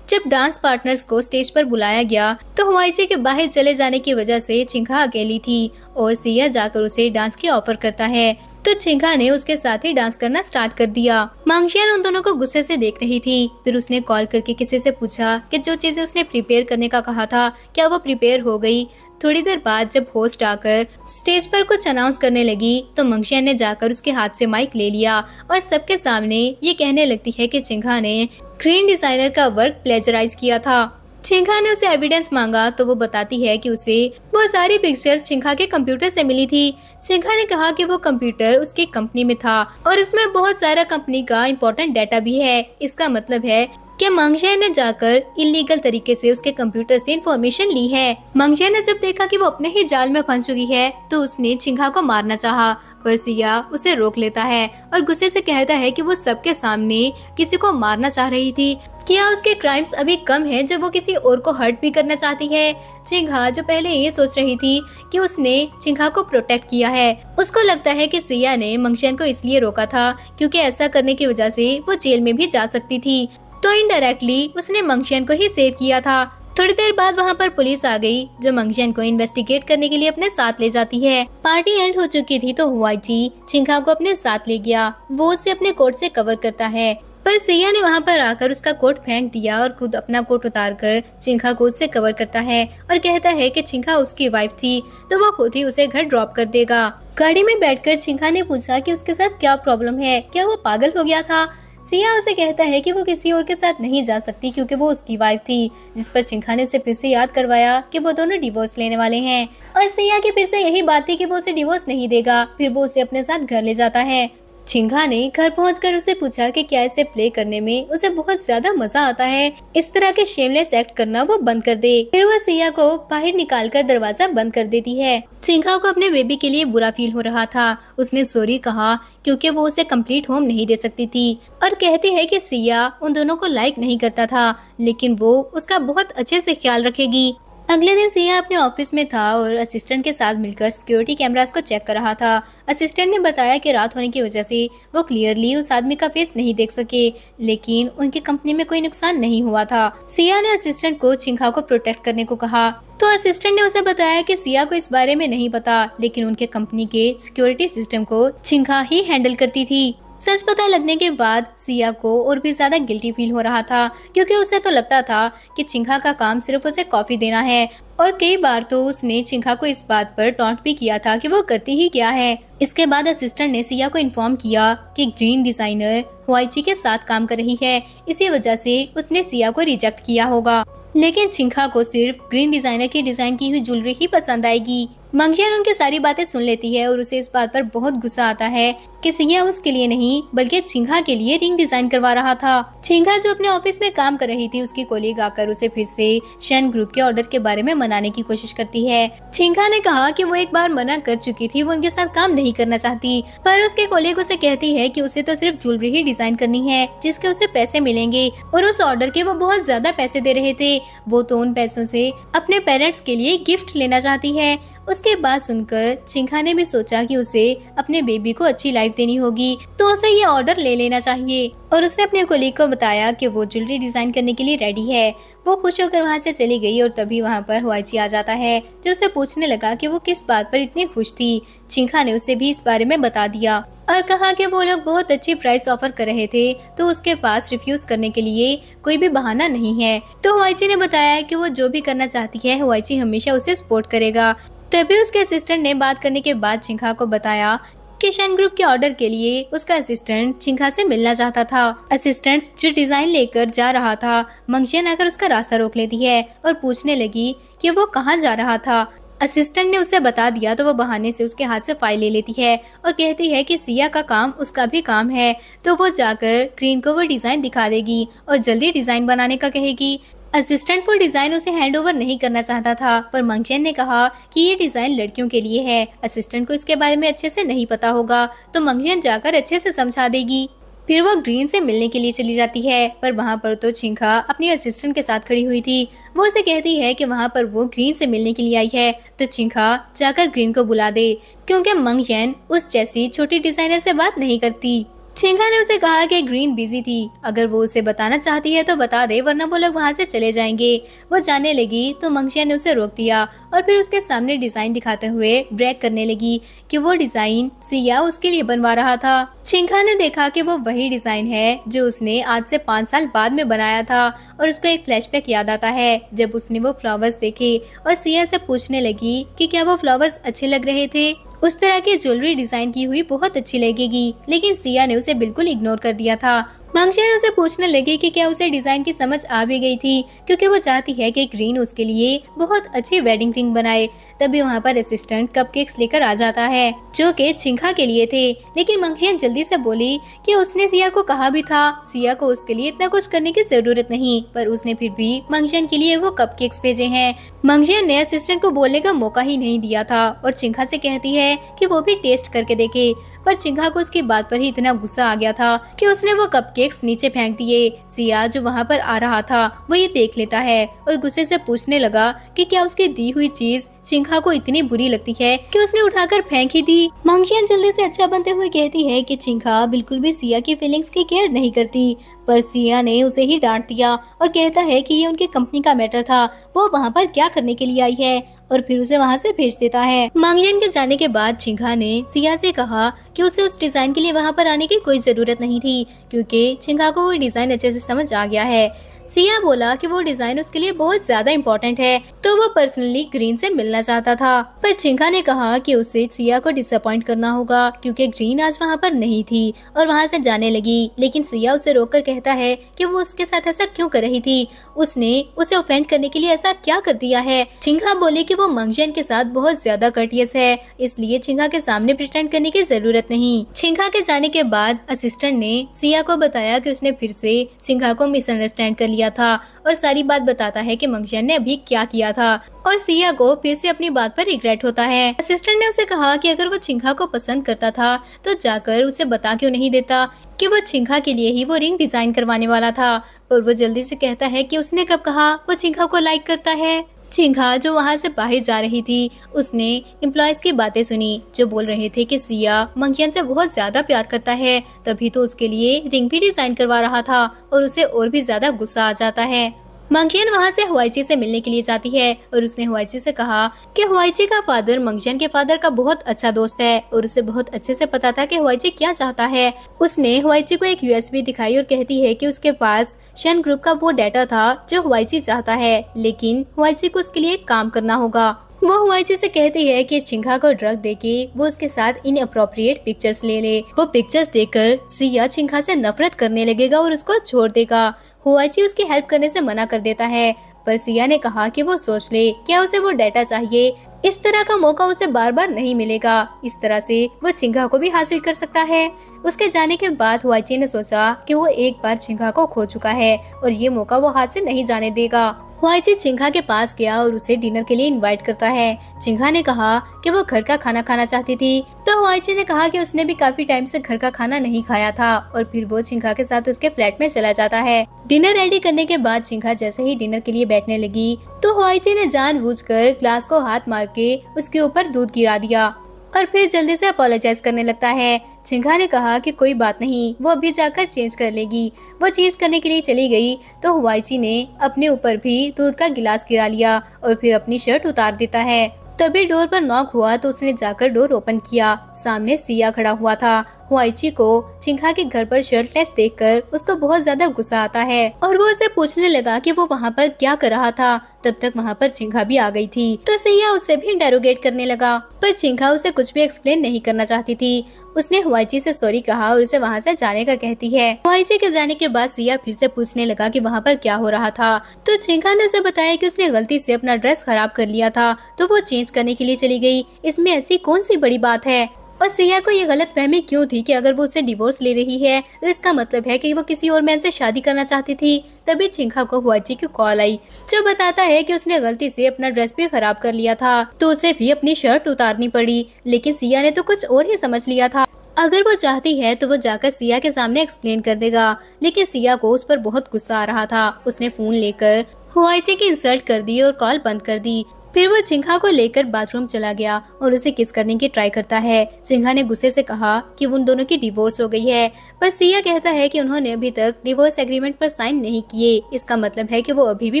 जब डांस पार्टनर्स को स्टेज पर बुलाया गया तो हुआईची के बाहर चले जाने की वजह से चिंगा अकेली थी और सिया जाकर उसे डांस की ऑफर करता है तो चिंगा ने उसके साथ ही डांस करना स्टार्ट कर दिया। मंगजियान उन दोनों को गुस्से से देख रही थी। फिर उसने कॉल करके किसी से पूछा कि जो चीजें उसने प्रिपेयर करने का कहा था क्या वो प्रिपेयर हो गई। थोड़ी देर बाद जब होस्ट आकर स्टेज पर कुछ अनाउंस करने लगी तो मंगजियान ने जाकर उसके हाथ से माइक ले लिया और सबके सामने ये कहने लगती है कि चिंगा ने ग्रीन डिजाइनर का वर्क प्लेजराइज किया था। चिंगा ने उसे एविडेंस मांगा तो वो बताती है कि उसे वो सारी पिक्चर चिंगा के कंप्यूटर से मिली थी। चिंगा ने कहा कि वो कंप्यूटर उसकी कंपनी में था और उसमें बहुत सारा कंपनी का इम्पोर्टेंट डाटा भी है। इसका मतलब है कि मंगजियान ने जाकर इलीगल तरीके से उसके कंप्यूटर से इंफॉर्मेशन ली है। मंगजियान ने जब देखा कि वो अपने ही जाल में फंस चुकी है तो उसने चिंगा को मारना चाहा पर सिया उसे रोक लेता है और गुस्से से कहता है कि वो सबके सामने किसी को मारना चाह रही थी। क्या उसके क्राइम्स अभी कम है जब वो किसी और को हर्ट भी करना चाहती है। चिंगा जो पहले ये सोच रही थी कि उसने चिंगा को प्रोटेक्ट किया है, उसको लगता है कि सिया ने मंगजियान को इसलिए रोका था क्योंकि ऐसा करने की वजह से वो जेल में भी जा सकती थी तो इनडायरेक्टली उसने मंगजियान को ही सेव किया था। थोड़ी देर बाद वहाँ पर पुलिस आ गई जो मंगजियान को इन्वेस्टिगेट करने के लिए अपने साथ ले जाती है। पार्टी एंड हो चुकी थी तो हुआईची चिंगा को अपने साथ ले गया। वो उसे अपने कोट से कवर करता है पर सिया ने वहाँ पर आकर उसका कोट फेंक दिया और खुद अपना कोट उतारकर चिंगा को उससे कवर करता है और कहता है कि चिंगा उसकी वाइफ थी तो वो खुद ही उसे घर ड्रॉप कर देगा। गाड़ी में बैठकर चिंगा ने पूछा कि उसके साथ क्या प्रॉब्लम है, क्या वो पागल हो गया था। सिया उसे कहता है कि वो किसी और के साथ नहीं जा सकती क्योंकि वो उसकी वाइफ थी, जिस पर चिंगा ने उसे फिर से याद करवाया कि वो दोनों डिवोर्स लेने वाले हैं और सिया की फिर से यही बात थी कि वो उसे डिवोर्स नहीं देगा। फिर वो उसे अपने साथ घर ले जाता है। चिंगा ने घर पहुंचकर उसे पूछा कि क्या इसे प्ले करने में उसे बहुत ज्यादा मजा आता है, इस तरह के शेमलेस एक्ट करना वो बंद कर दे। फिर वह सिया को बाहर निकालकर दरवाजा बंद कर देती है। चिंगा को अपने बेबी के लिए बुरा फील हो रहा था। उसने सॉरी कहा क्योंकि वो उसे कंप्लीट होम नहीं दे सकती थी और कहती है कि सिया उन दोनों को लाइक नहीं करता था लेकिन वो उसका बहुत अच्छे से ख्याल रखेगी। अगले दिन सिया अपने ऑफिस में था और असिस्टेंट के साथ मिलकर सिक्योरिटी कैमरास को चेक कर रहा था। असिस्टेंट ने बताया कि रात होने की वजह से वो क्लियरली उस आदमी का फेस नहीं देख सके लेकिन उनकी कंपनी में कोई नुकसान नहीं हुआ था। सिया ने असिस्टेंट को चिंगा को प्रोटेक्ट करने को कहा तो असिस्टेंट ने उसे बताया कि सिया को इस बारे में नहीं पता लेकिन उनके कंपनी के सिक्योरिटी सिस्टम को चिंगा ही हैंडल करती थी। सच पता लगने के बाद सिया को और भी ज्यादा गिल्टी फील हो रहा था क्योंकि उसे तो लगता था कि चिंगा का काम सिर्फ उसे कॉफी देना है और कई बार तो उसने चिंगा को इस बात पर टॉन्ट भी किया था कि वो करती ही क्या है। इसके बाद असिस्टेंट ने सिया को इन्फॉर्म किया कि ग्रीन डिजाइनर हुआईची के साथ काम कर रही है, इसी वजह से उसने सिया को रिजेक्ट किया होगा लेकिन चिंगा को सिर्फ ग्रीन डिजाइनर की डिजाइन की हुई ज्वेलरी ही पसंद आएगी। मंगजियान उनकी सारी बातें सुन लेती है और उसे इस बात पर बहुत गुस्सा आता है कि सिया उसके लिए नहीं बल्कि चिंगा के लिए रिंग डिजाइन करवा रहा था। चिंगा जो अपने ऑफिस में काम कर रही थी उसकी कोलीग आकर उसे फिर से शन ग्रुप के ऑर्डर के बारे में मनाने की कोशिश करती है। चिंगा ने कहा कि वो एक बार मना कर चुकी थी, वो उनके साथ काम नहीं करना चाहती पर उसके कोलीग उसे कहती है कि उसे तो सिर्फ ज्वेलरी ही डिजाइन करनी है जिसके उसे पैसे मिलेंगे और उस ऑर्डर के वो बहुत ज्यादा पैसे दे रहे थे। वो तो उन पैसों से अपने पेरेंट्स के लिए गिफ्ट लेना चाहती है। उसके बाद सुनकर चिंगा ने भी सोचा कि उसे अपने बेबी को अच्छी लाइफ देनी होगी तो उसे ये ऑर्डर ले लेना चाहिए और उसने अपने कोलीग को बताया कि वो ज्वेलरी डिजाइन करने के लिए रेडी है। वो खुश होकर वहाँ से चली गई और तभी वहाँ पर हुआईची आ जाता है जो उसे पूछने लगा कि वो किस बात पर इतनी खुश थी। चिंगा ने उसे भी इस बारे में बता दिया। और कहा कि वो लोग बहुत अच्छी प्राइस ऑफर कर रहे थे, तो उसके पास रिफ्यूज करने के लिए कोई भी बहाना नहीं है। तो हुआईची ने बताया कि वो जो भी करना चाहती है हुआईची हमेशा उसे सपोर्ट करेगा। तभी उसके असिस्टेंट ने बात करने के बाद चिंखा को बताया कि शन ग्रुप के ऑर्डर के लिए उसका असिस्टेंट चिंखा से मिलना चाहता था। असिस्टेंट जो डिजाइन लेकर जा रहा था, मंगजियान आकर उसका रास्ता रोक लेती है और पूछने लगी कि वो कहाँ जा रहा था। असिस्टेंट ने उसे बता दिया तो वो बहाने से उसके हाथ से फाइल ले लेती है और कहती है कि सिया का काम उसका भी काम है, तो वो जाकर ग्रीन को वो डिजाइन दिखा देगी और जल्दी डिजाइन बनाने का कहेगी। असिस्टेंट वो डिजाइन उसे हैंड ओवर नहीं करना चाहता था, पर मंगजियान ने कहा कि ये डिजाइन लड़कियों के लिए है, असिस्टेंट को इसके बारे में अच्छे से नहीं पता होगा, तो मंगजियान जाकर अच्छे से समझा देगी। फिर वो ग्रीन से मिलने के लिए चली जाती है, पर वहाँ पर तो चिंखा अपनी असिस्टेंट के साथ खड़ी हुई थी। वो उसे कहती है कि वहाँ पर वो ग्रीन से मिलने के लिए आई है, तो चिंखा जाकर ग्रीन को बुला दे, क्योंकि मंगजियान उस जैसी छोटी डिजाइनर से बात नहीं करती। चिंखा ने उसे कहा कि ग्रीन बिजी थी, अगर वो उसे बताना चाहती है तो बता दे, वरना वो लोग वहाँ से चले जाएंगे। वो जाने लगी तो मंगजियान ने उसे रोक दिया और फिर उसके सामने डिजाइन दिखाते हुए ब्रेक करने लगी कि वो डिजाइन सिया उसके लिए बनवा रहा था। चिंखा ने देखा कि वो वही डिजाइन है जो उसने आज से 5 साल बाद में बनाया था और उसको एक फ्लैशबैक याद आता है जब उसने वो फ्लावर्स देखे और सिया से पूछने लगी कि क्या वो फ्लावर्स अच्छे लग रहे थे। उस तरह की ज्वेलरी डिजाइन की हुई बहुत अच्छी लगेगी, लेकिन सिया ने उसे बिल्कुल इग्नोर कर दिया था। मंगजियान उसे पूछने लगी कि क्या उसे डिजाइन की समझ आ भी गई थी, क्योंकि वो चाहती है कि ग्रीन उसके लिए बहुत अच्छी वेडिंग रिंग बनाए। तभी वहाँ पर असिस्टेंट कपकेक्स लेकर आ जाता है जो कि चिंखा के लिए थे, लेकिन मंगजियान जल्दी से बोली कि उसने सिया को कहा भी था सिया को उसके लिए इतना कुछ करने की जरूरत नहीं, पर उसने फिर भी मंगजियान के लिए वो कपकेक्स भेजे हैं। मंगजियान ने असिस्टेंट को बोलने का मौका ही नहीं दिया था और चिंखा से कहती है कि वो भी टेस्ट करके देखे, पर चिंखा को उसकी बात पर ही इतना गुस्सा आ गया था कि उसने वो कपकेक्स नीचे फेंक दिए। सिया जो वहाँ पर आ रहा था वो ये देख लेता है और गुस्से से पूछने लगा कि क्या उसकी दी हुई चीज चिंखा को इतनी बुरी लगती है कि उसने उठाकर फेंक ही दी। मंगजियान जल्दी से अच्छा बनते हुए कहती है कि चिंखा बिल्कुल भी सिया की फीलिंग्स की केयर नहीं करती, पर सिया ने उसे ही डांट दिया और कहता है कि ये उनकी कंपनी का मैटर था, वो वहाँ पर क्या करने के लिए आई है, और फिर उसे वहाँ से भेज देता है। मंगजियान के जाने के बाद चिंखा ने सिया से कहा कि उसे उस डिजाइन के लिए वहाँ पर आने की कोई जरूरत नहीं थी, क्योंकि चिंखा को वो डिजाइन अच्छे से समझ आ गया है। सिया बोला कि वो डिजाइन उसके लिए बहुत ज्यादा इम्पोर्टेंट है, तो वो पर्सनली ग्रीन से मिलना चाहता था, पर चिंखा ने कहा कि उसे सिया को डिसअपॉइंट करना होगा क्योंकि ग्रीन आज वहाँ पर नहीं थी और वहाँ से जाने लगी। लेकिन सिया उसे रोककर कहता है कि वो उसके साथ ऐसा क्यों कर रही थी, उसने उसे ऑफेंड करने के लिए ऐसा क्या कर दिया है। चिंखा बोले कि वो मंगजियान के साथ बहुत ज्यादा कर्टियस है, इसलिए चिंखा के सामने प्रिटेंड करने की जरूरत नहीं। चिंखा के जाने के बाद असिस्टेंट ने सिया को बताया कि उसने फिर से चिंखा को मिसअंडरस्टैंड कर लिया था और सारी बात बताता है कि मंगजियान ने अभी क्या किया था और सिया को फिर से अपनी बात पर रिग्रेट होता है। असिस्टेंट ने उसे कहा कि अगर वो चिंखा को पसंद करता था तो जाकर उसे बता क्यों नहीं देता कि वो चिंखा के लिए ही वो रिंग डिजाइन करवाने वाला था। और वो जल्दी से कहता है कि उसने कब कहा वो चिंखा को लाइक करता है। चिंखा जो वहाँ से बाहर जा रही थी उसने एम्प्लॉयज की बातें सुनी जो बोल रहे थे कि सिया मंगजियान से बहुत ज्यादा प्यार करता है, तभी तो उसके लिए रिंग भी डिजाइन करवा रहा था और उसे और भी ज्यादा गुस्सा आ जाता है। मंगजियान वहाँ से हुआईची से मिलने के लिए जाती है और उसने हुआईची से कहा कि हुआईची का फादर मंगजियान के फादर का बहुत अच्छा दोस्त है और उसे बहुत अच्छे से पता था कि हुआईची क्या चाहता है। उसने हुआईची को एक यूएसबी दिखाई और कहती है कि उसके पास शन ग्रुप का वो डाटा था जो हुआईची चाहता है, लेकिन हुआईची को उसके लिए काम करना होगा। वो हुआईची से कहती है कि चिंखा को ड्रग देके वो उसके साथ इनअप्रोप्रिएट पिक्चर्स ले ले। वो पिक्चर्स देखकर सिया चिंखा से नफरत करने लगेगा और उसको छोड़ देगा। हुआईची उसकी हेल्प करने से मना कर देता है, पर सिया ने कहा कि वो सोच ले, क्या उसे वो डाटा चाहिए, इस तरह का मौका उसे बार बार नहीं मिलेगा, इस तरह से वो चिंखा को भी हासिल कर सकता है। उसके जाने के बाद हुआईची ने सोचा कि वो एक बार चिंखा को खो चुका है और ये मौका वो हाथ से नहीं जाने देगा। हुआईची चिंखा के पास गया और उसे डिनर के लिए इनवाइट करता है। चिंखा ने कहा कि वो घर का खाना खाना चाहती थी, तो हुआईची ने कहा कि उसने भी काफी टाइम से घर का खाना नहीं खाया था और फिर वो चिंखा के साथ उसके फ्लैट में चला जाता है। डिनर रेडी करने के बाद चिंखा जैसे ही डिनर के लिए बैठने लगी तो हुआईची ने जानबूझकर ग्लास को हाथ मार के उसके ऊपर दूध गिरा दिया और फिर जल्दी से अपोलोजाइज करने लगता है। चिंखा ने कहा कि कोई बात नहीं, वो अभी जाकर चेंज कर लेगी। वो चेंज करने के लिए चली गई तो हुआईची ने अपने ऊपर भी दूध का गिलास गिरा लिया और फिर अपनी शर्ट उतार देता है। तभी डोर पर नॉक हुआ तो उसने जाकर डोर ओपन किया। सामने सिया खड़ा हुआ था। हुआईची को चिंघा के घर पर शर्टलेस देखकर उसको बहुत ज्यादा गुस्सा आता है और वो उसे पूछने लगा कि वो वहाँ पर क्या कर रहा था। तब तक वहाँ पर चिंघा भी आ गई थी तो सिया उसे भी इंटेरोगेट करने लगा, पर चिंघा उसे कुछ भी एक्सप्लेन नहीं करना चाहती थी। उसने हुआईची से सॉरी कहा और उसे वहाँ से जाने का कहती है। हुआईची के जाने के बाद सिया फिर से पूछने लगा कि वहाँ पर क्या हो रहा था, तो चिंघा ने उसे बताया कि उसने गलती से अपना ड्रेस खराब कर लिया था तो वो चेंज करने के लिए चली गई। इसमें ऐसी कौन सी बड़ी बात है। और सिया को ये गलत फहमी क्यों थी कि अगर वो उससे डिवोर्स ले रही है तो इसका मतलब है कि वो किसी और मैन से शादी करना चाहती थी। तभी चिंघा को हुआईची की कॉल आई जो बताता है कि उसने गलती से अपना ड्रेस भी खराब कर लिया था तो उसे भी अपनी शर्ट उतारनी पड़ी, लेकिन सिया ने तो कुछ और ही समझ लिया था। अगर वो चाहती है तो वो जाकर सिया के सामने एक्सप्लेन कर देगा, लेकिन सिया को उस पर बहुत गुस्सा आ रहा था। उसने फोन लेकर हुआईची की इंसल्ट कर दी और कॉल बंद कर दी। फिर वो चिंघा को लेकर बाथरूम चला गया और उसे किस करने की ट्राई करता है। चिंघा ने गुस्से से कहा कि उन दोनों की डिवोर्स हो गई है, पर सिया कहता है कि उन्होंने अभी तक डिवोर्स एग्रीमेंट पर साइन नहीं किए। इसका मतलब है कि वो अभी भी